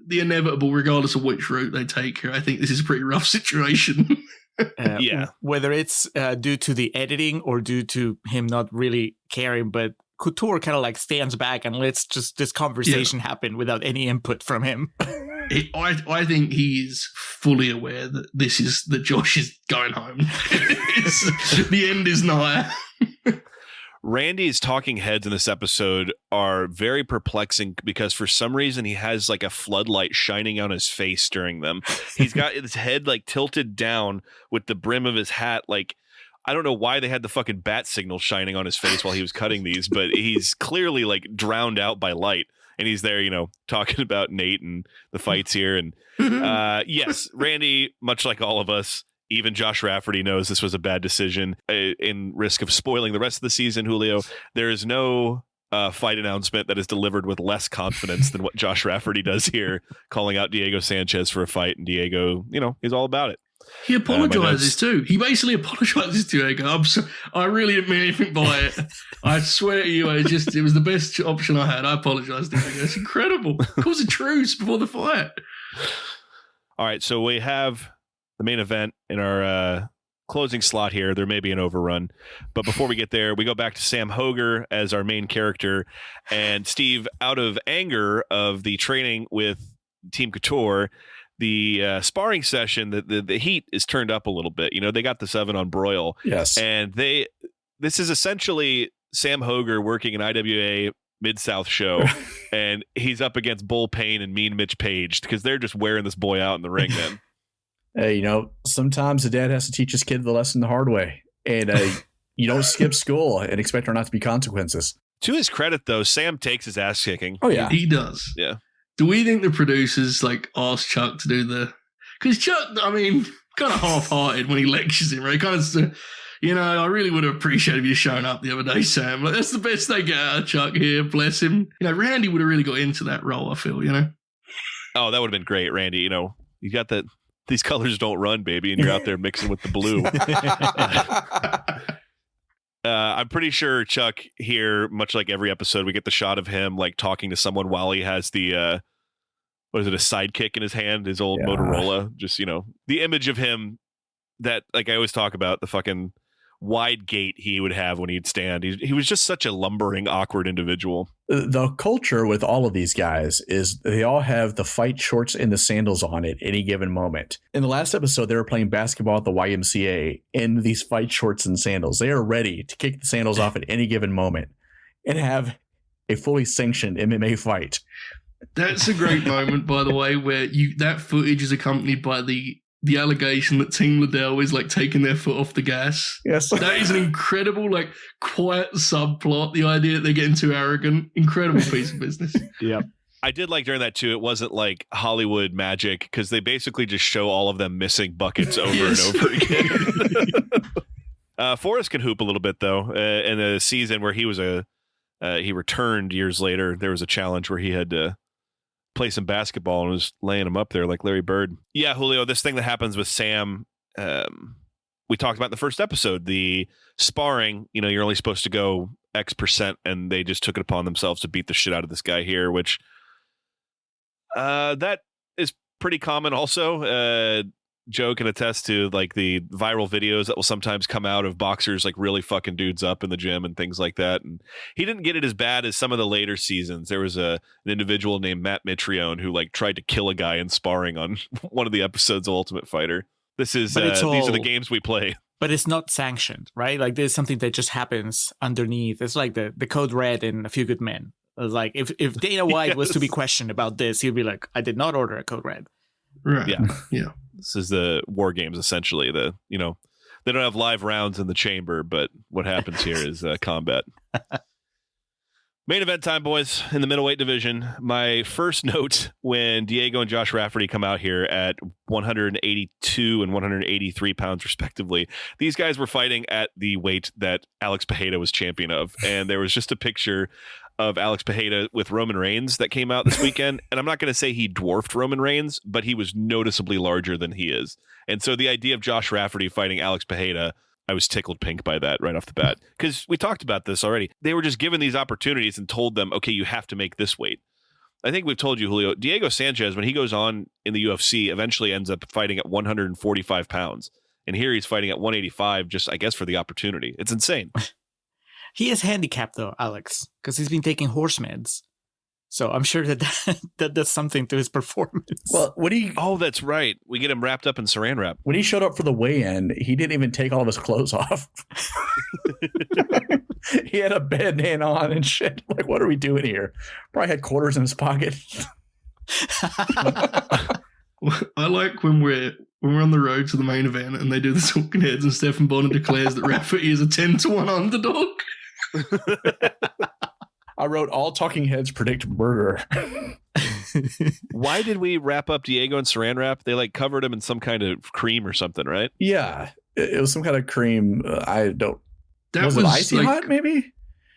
the inevitable, regardless of which route they take here, I think this is a pretty rough situation. Whether it's due to the editing or due to him not really caring, but Couture kind of like stands back and lets just this conversation happen without any input from him. I think he's fully aware that Josh is going home. The end is nigh. Randy's talking heads in this episode are very perplexing because for some reason he has like a floodlight shining on his face during them. He's got his head like tilted down with the brim of his hat. Like, I don't know why they had the fucking bat signal shining on his face while he was cutting these, but he's clearly like drowned out by light. And he's there, you know, talking about Nate and the fights here. And yes, Randy, much like all of us, even Josh Rafferty knows this was a bad decision. In risk of spoiling the rest of the season, Julio, there is no fight announcement that is delivered with less confidence than what Josh Rafferty does here, calling out Diego Sanchez for a fight. And Diego, you know, he's all about it. He apologizes too. He basically apologizes to Diego. I really didn't mean anything by it. I swear to you, it was the best option I had. I apologize to Diego. It's incredible. Cause a truce before the fight. All right, so we have the main event in our closing slot here. There may be an overrun, but before we get there, we go back to Sam Hoger as our main character, and Steve, out of anger of the training with Team Couture, the sparring session, the heat is turned up a little bit. You know, they got the 7 on Brawl. Yes. And this is essentially Sam Hoger working an IWA Mid-South show, and he's up against Bull Payne and Mean Mitch Page because they're just wearing this boy out in the ring, man. Hey, you know, sometimes the dad has to teach his kid the lesson the hard way. And you don't skip school and expect there not to be consequences. To his credit, though, Sam takes his ass kicking. Oh, yeah. He does. Yeah. Do we think the producers like asked Chuck to do because Chuck, I mean, kind of half-hearted when he lectures him, right? Kind of, you know, I really would have appreciated you showing up the other day, Sam. Like, that's the best they get out of Chuck here. Bless him. You know, Randy would have really got into that role, I feel, you know? Oh, that would have been great, Randy. You know, you got that. These colors don't run, baby, and you're out there mixing with the blue. I'm pretty sure Chuck here, much like every episode, we get the shot of him like talking to someone while he has the what is it, a sidekick in his hand, his old Motorola. Just, you know, the image of him that, like I always talk about, the fucking wide gait he would have when he'd stand. He was just such a lumbering, awkward individual. The culture with all of these guys is they all have the fight shorts and the sandals on at any given moment. In the last episode, they were playing basketball at the YMCA in these fight shorts and sandals. They are ready to kick the sandals off at any given moment and have a fully sanctioned MMA fight. That's a great moment, by the way, where that footage is accompanied by the allegation that Team Liddell is like taking their foot off the gas. Yes. That is an incredible, like, quiet subplot. The idea that they're getting too arrogant. Incredible piece of business. Yep. I did like during that too, it wasn't like Hollywood magic because they basically just show all of them missing buckets over and over again. Forrest can hoop a little bit though. In a season where he was he returned years later, there was a challenge where he had to play some basketball and was laying him up there like Larry Bird. Yeah, Julio, this thing that happens with Sam, we talked about in the first episode, the sparring, you know, you're only supposed to go X%, and they just took it upon themselves to beat the shit out of this guy here, which that is pretty common also. Joe can attest to like the viral videos that will sometimes come out of boxers like really fucking dudes up in the gym and things like that. And he didn't get it as bad as some of the later seasons. There was an individual named Matt Mitrione who like tried to kill a guy in sparring on one of the episodes of Ultimate Fighter. This is these are the games we play. But it's not sanctioned, right? Like there's something that just happens underneath. It's like the Code Red in A Few Good Men. Like if Dana White was to be questioned about this, he'd be like, I did not order a Code Red. Right. Yeah. Yeah. This is the war games, essentially. They don't have live rounds in the chamber, but what happens here is combat. Main event time, boys, in the middleweight division. My first note when Diego and Josh Rafferty come out here at 182 and 183 pounds, respectively. These guys were fighting at the weight that Alex Pereira was champion of. And there was just a picture of Alex Pereira with Roman Reigns that came out this weekend. And I'm not going to say he dwarfed Roman Reigns, but he was noticeably larger than he is. And so the idea of Josh Rafferty fighting Alex Pereira, I was tickled pink by that right off the bat, because we talked about this already. They were just given these opportunities and told them, okay, you have to make this weight. I think we've told you, Julio, Diego Sanchez, when he goes on in the UFC, eventually ends up fighting at 145 pounds. And here he's fighting at 185, just, I guess, for the opportunity. It's insane. He is handicapped, though, Alex, because he's been taking horse meds. So I'm sure that does something to his performance. Well, Oh, that's right. We get him wrapped up in saran wrap. when he showed up for the weigh-in, he didn't even take all of his clothes off. He had a bandana on and shit. Like, what are we doing here? Probably had quarters in his pocket. I like when we're on the road to the main event and they do the talking heads and Stephen Bonner declares that Rafferty is a 10-1 underdog. I wrote, all talking heads predict murder. Why did we wrap up Diego in saran wrap? They like covered him in some kind of cream or something, right? Yeah, it was some kind of cream. That was it icy like, hot, maybe?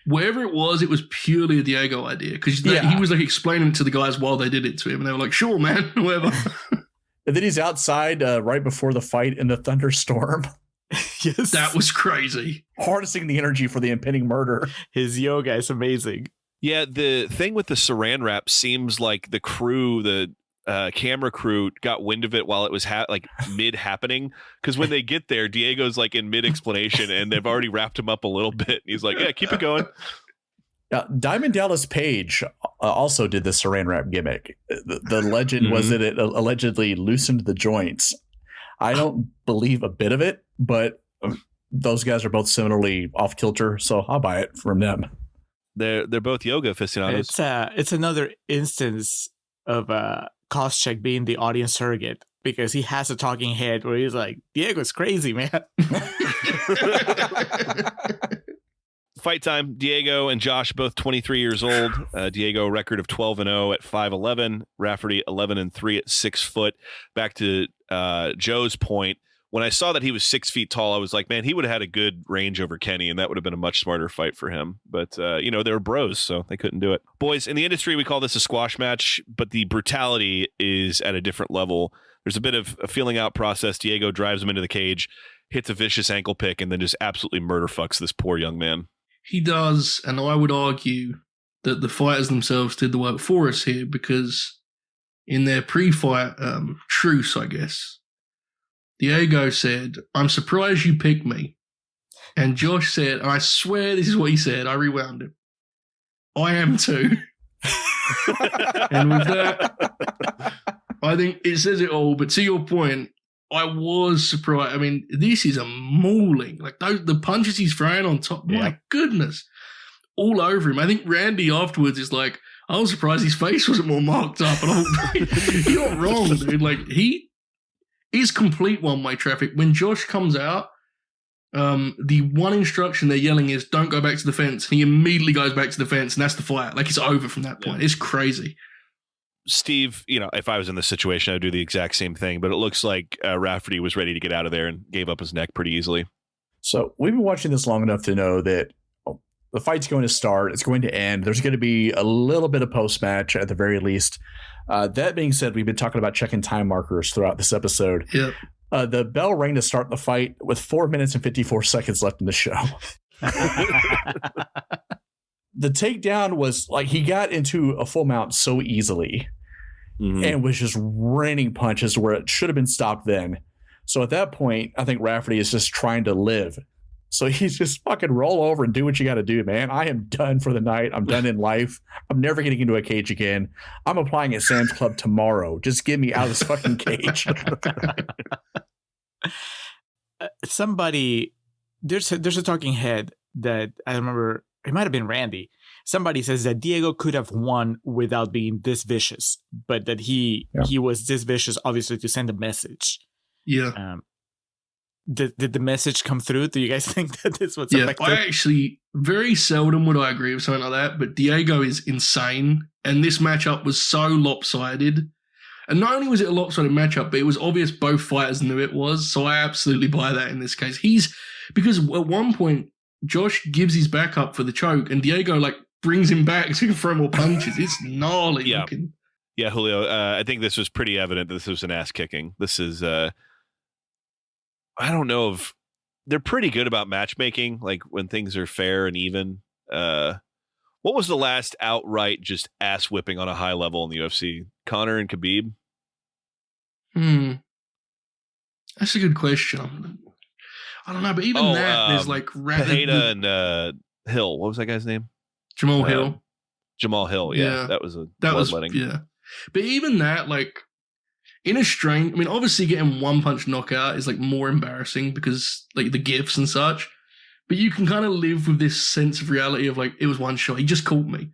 Wherever it was purely a Diego idea because he was like explaining to the guys while they did it to him, and they were like, "Sure, man, whatever." And then he's outside right before the fight in the thunderstorm. Yes. That was crazy. Harnessing the energy for the impending murder. His yoga is amazing. Yeah, the thing with the saran wrap seems like the crew, the camera crew, got wind of it while it was mid happening. Because when they get there, Diego's like in mid explanation, and they've already wrapped him up a little bit. And he's like, "Yeah, keep it going." Diamond Dallas Page also did the saran wrap gimmick. The legend was that it allegedly loosened the joints. I don't believe a bit of it, but those guys are both similarly off kilter, so I'll buy it from them. They're both yoga aficionados. It's another instance of Koscheck being the audience surrogate, because he has a talking head where he's like, "Diego's crazy, man." Fight time. Diego and Josh, both 23 years old. Diego, record of 12-0 at 5'11". Rafferty, 11-3 at 6 foot. Back to Joe's point. When I saw that he was 6 feet tall, I was like, man, he would have had a good range over Kenny, and that would have been a much smarter fight for him. But, they were bros, so they couldn't do it. Boys, in the industry, we call this a squash match, but the brutality is at a different level. There's a bit of a feeling out process. Diego drives him into the cage, hits a vicious ankle pick, and then just absolutely murder fucks this poor young man. He does, and I would argue that the fighters themselves did the work for us here, because in their pre-fight truce, I guess, Diego said, "I'm surprised you picked me." And Josh said, and I swear this is what he said, I rewound it, "I am too." And with that, I think it says it all. But to your point, I was surprised. I mean, this is a mauling. Like the punches he's throwing on top, my goodness, all over him. I think Randy afterwards is like, I was surprised his face wasn't more marked up. And you're not wrong, dude. Like, he is complete one-way traffic. When Josh comes out, the one instruction they're yelling is, "Don't go back to the fence." And he immediately goes back to the fence, and that's the fight. Like, it's over from that point. It's crazy. Steve, if I was in this situation, I'd do the exact same thing. But it looks like Rafferty was ready to get out of there and gave up his neck pretty easily. So we've been watching this long enough to know that the fight's going to start. It's going to end. There's going to be a little bit of post-match at the very least. That being said, we've been talking about checking time markers throughout this episode. Yep. The bell rang to start the fight with 4 minutes and 54 seconds left in the show. The takedown was like he got into a full mount so easily and was just raining punches where it should have been stopped then. So at that point, I think Rafferty is just trying to live. So he's just fucking roll over and do what you got to do, man. I am done for the night. I'm done in life. I'm never getting into a cage again. I'm applying at Sam's Club tomorrow. Just get me out of this fucking cage. There's a talking head that I remember, it might have been Randy. Somebody says that Diego could have won without being this vicious, but that he was this vicious, obviously, to send a message. Yeah. Did the message come through? Do you guys think that this was effective? I actually very seldom would I agree with something like that, but Diego is insane, and this matchup was so lopsided. And not only was it a lopsided matchup, but it was obvious both fighters knew it was, so I absolutely buy that in this case. Because at one point, Josh gives his back up for the choke, and Diego, like, brings him back so he can throw more punches. It's gnarly looking. Yeah, Julio, I think this was pretty evident that this was an ass-kicking. This is... I don't know if they're pretty good about matchmaking, like when things are fair and even. What was the last outright just ass whipping on a high level in the UFC? Conor and Khabib? That's a good question. I don't know, but even there's like Pereira and Hill. What was that guy's name? Jamal Hill. Jamal Hill, yeah. That was bloodletting. Yeah. But even that, like, in a strain, I mean, obviously getting one punch knockout is like more embarrassing because like the gifts and such, but you can kind of live with this sense of reality of like, it was one shot. He just caught me.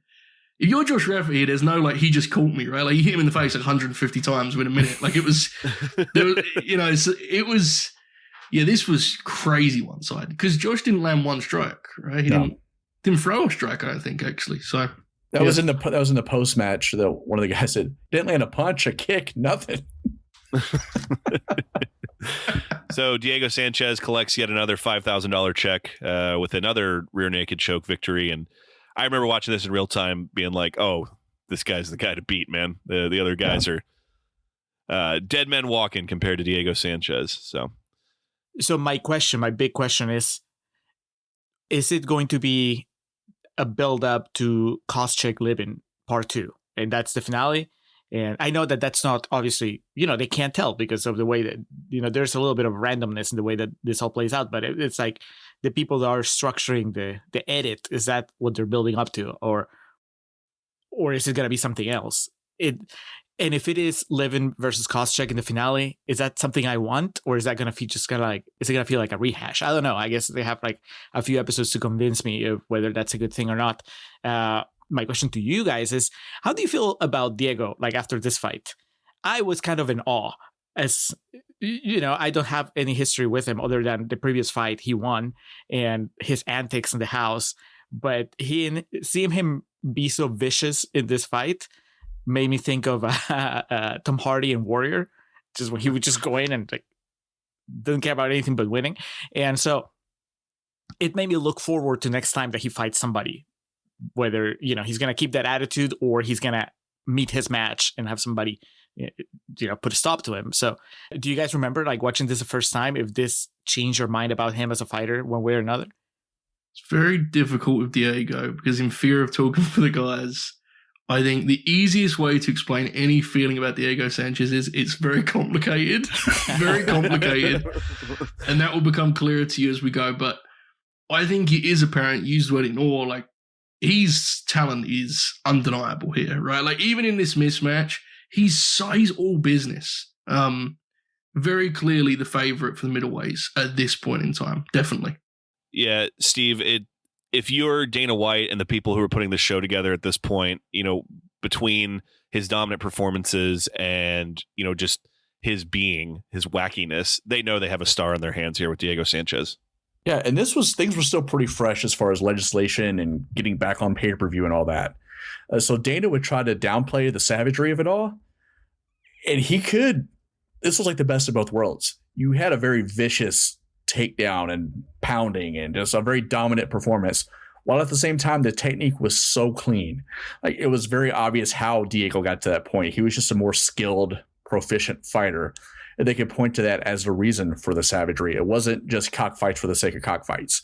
If you're Josh Rafferty, there's no like, he just caught me, right? Like you hit him in the face like 150 times within a minute. Like it was, this was crazy one side because Josh didn't land one strike, right? He didn't throw a strike, I don't think actually. So that was in the post match. One of the guys said, didn't land a punch, a kick, nothing. So Diego Sanchez collects yet another $5,000 check with another rear naked choke victory. And I remember watching this in real time being like, oh, this guy's the guy to beat, man. The other guys are dead men walking compared to Diego Sanchez. So my big question is it going to be a build up to Koscheck Leben part 2? And that's the finale. And I know that that's not obviously, they can't tell because of the way that, there's a little bit of randomness in the way that this all plays out. But it's like the people that are structuring the edit, is that what they're building up to? Or is it going to be something else? And if it is Levin versus Koscheck in the finale, is that something I want? Or is that going to feel is it going to feel like a rehash? I don't know. I guess they have like a few episodes to convince me of whether that's a good thing or not. My question to you guys is, how do you feel about Diego, like after this fight? I was kind of in awe, as I don't have any history with him other than the previous fight he won and his antics in the house. But seeing him be so vicious in this fight made me think of Tom Hardy in Warrior, just when he would just go in and like didn't care about anything but winning. And so it made me look forward to next time that he fights somebody, whether he's going to keep that attitude or he's going to meet his match and have somebody put a stop to him. So do you guys remember like watching this the first time, if this changed your mind about him as a fighter one way or another? It's very difficult with Diego because in fear of talking for the guys, I think the easiest way to explain any feeling about Diego Sanchez is it's very complicated. Very complicated. And that will become clearer to you as we go. But I think it is apparent, use the word in awe, like his talent is undeniable here, right? Like even in this mismatch, he's all business. Very clearly the favorite for the middleweights at this point in time. Definitely. Yeah, Steve, if you're Dana White and the people who are putting the show together at this point, between his dominant performances and, just his wackiness, they know they have a star in their hands here with Diego Sanchez. Yeah, and things were still pretty fresh as far as legislation and getting back on pay-per-view and all that. So Dana would try to downplay the savagery of it all. And this was like the best of both worlds. You had a very vicious takedown and pounding and just a very dominant performance, while at the same time the technique was so clean. Like it was very obvious how Diego got to that point. He was just a more skilled, proficient fighter. And they could point to that as the reason for the savagery. It wasn't just cockfights for the sake of cockfights.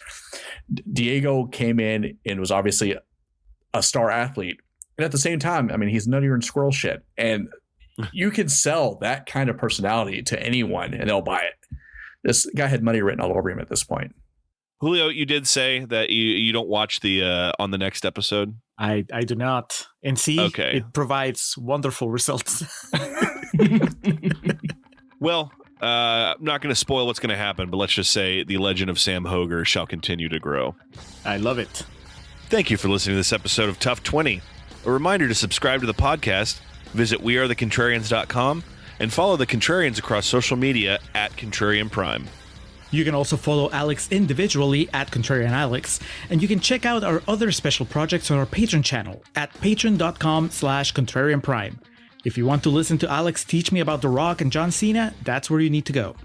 Diego came in and was obviously a star athlete. And at the same time, I mean, he's nuttier and squirrel shit. And you can sell that kind of personality to anyone and they'll buy it. This guy had money written all over him at this point. Julio, you did say that you don't watch the on the next episode. I do not. And see, It provides wonderful results. Well, I'm not going to spoil what's going to happen, but let's just say the legend of Sam Hoger shall continue to grow. I love it. Thank you for listening to this episode of TUFtwenty. A reminder to subscribe to the podcast, visit wearethecontrarians.com, and follow the Contrarians across social media @Contrarian Prime. You can also follow Alex individually at Contrarian Alex, and you can check out our other special projects on our Patreon channel at patreon.com/contrarianprime. If you want to listen to Alex teach me about The Rock and John Cena, that's where you need to go.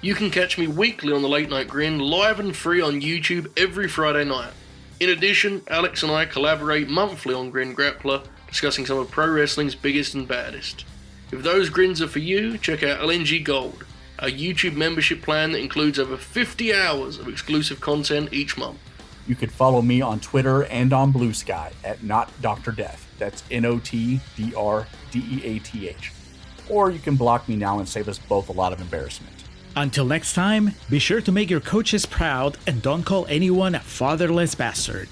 You can catch me weekly on the Late Night Grin, live and free on YouTube every Friday night. In addition, Alex and I collaborate monthly on Grin Grappler, discussing some of pro wrestling's biggest and baddest. If those grins are for you, check out LNG Gold, our YouTube membership plan that includes over 50 hours of exclusive content each month. You can follow me on Twitter and on Blue Sky at NotDrDeath. That's NotDreath. Or you can block me now and save us both a lot of embarrassment. Until next time, be sure to make your coaches proud and don't call anyone a fatherless bastard.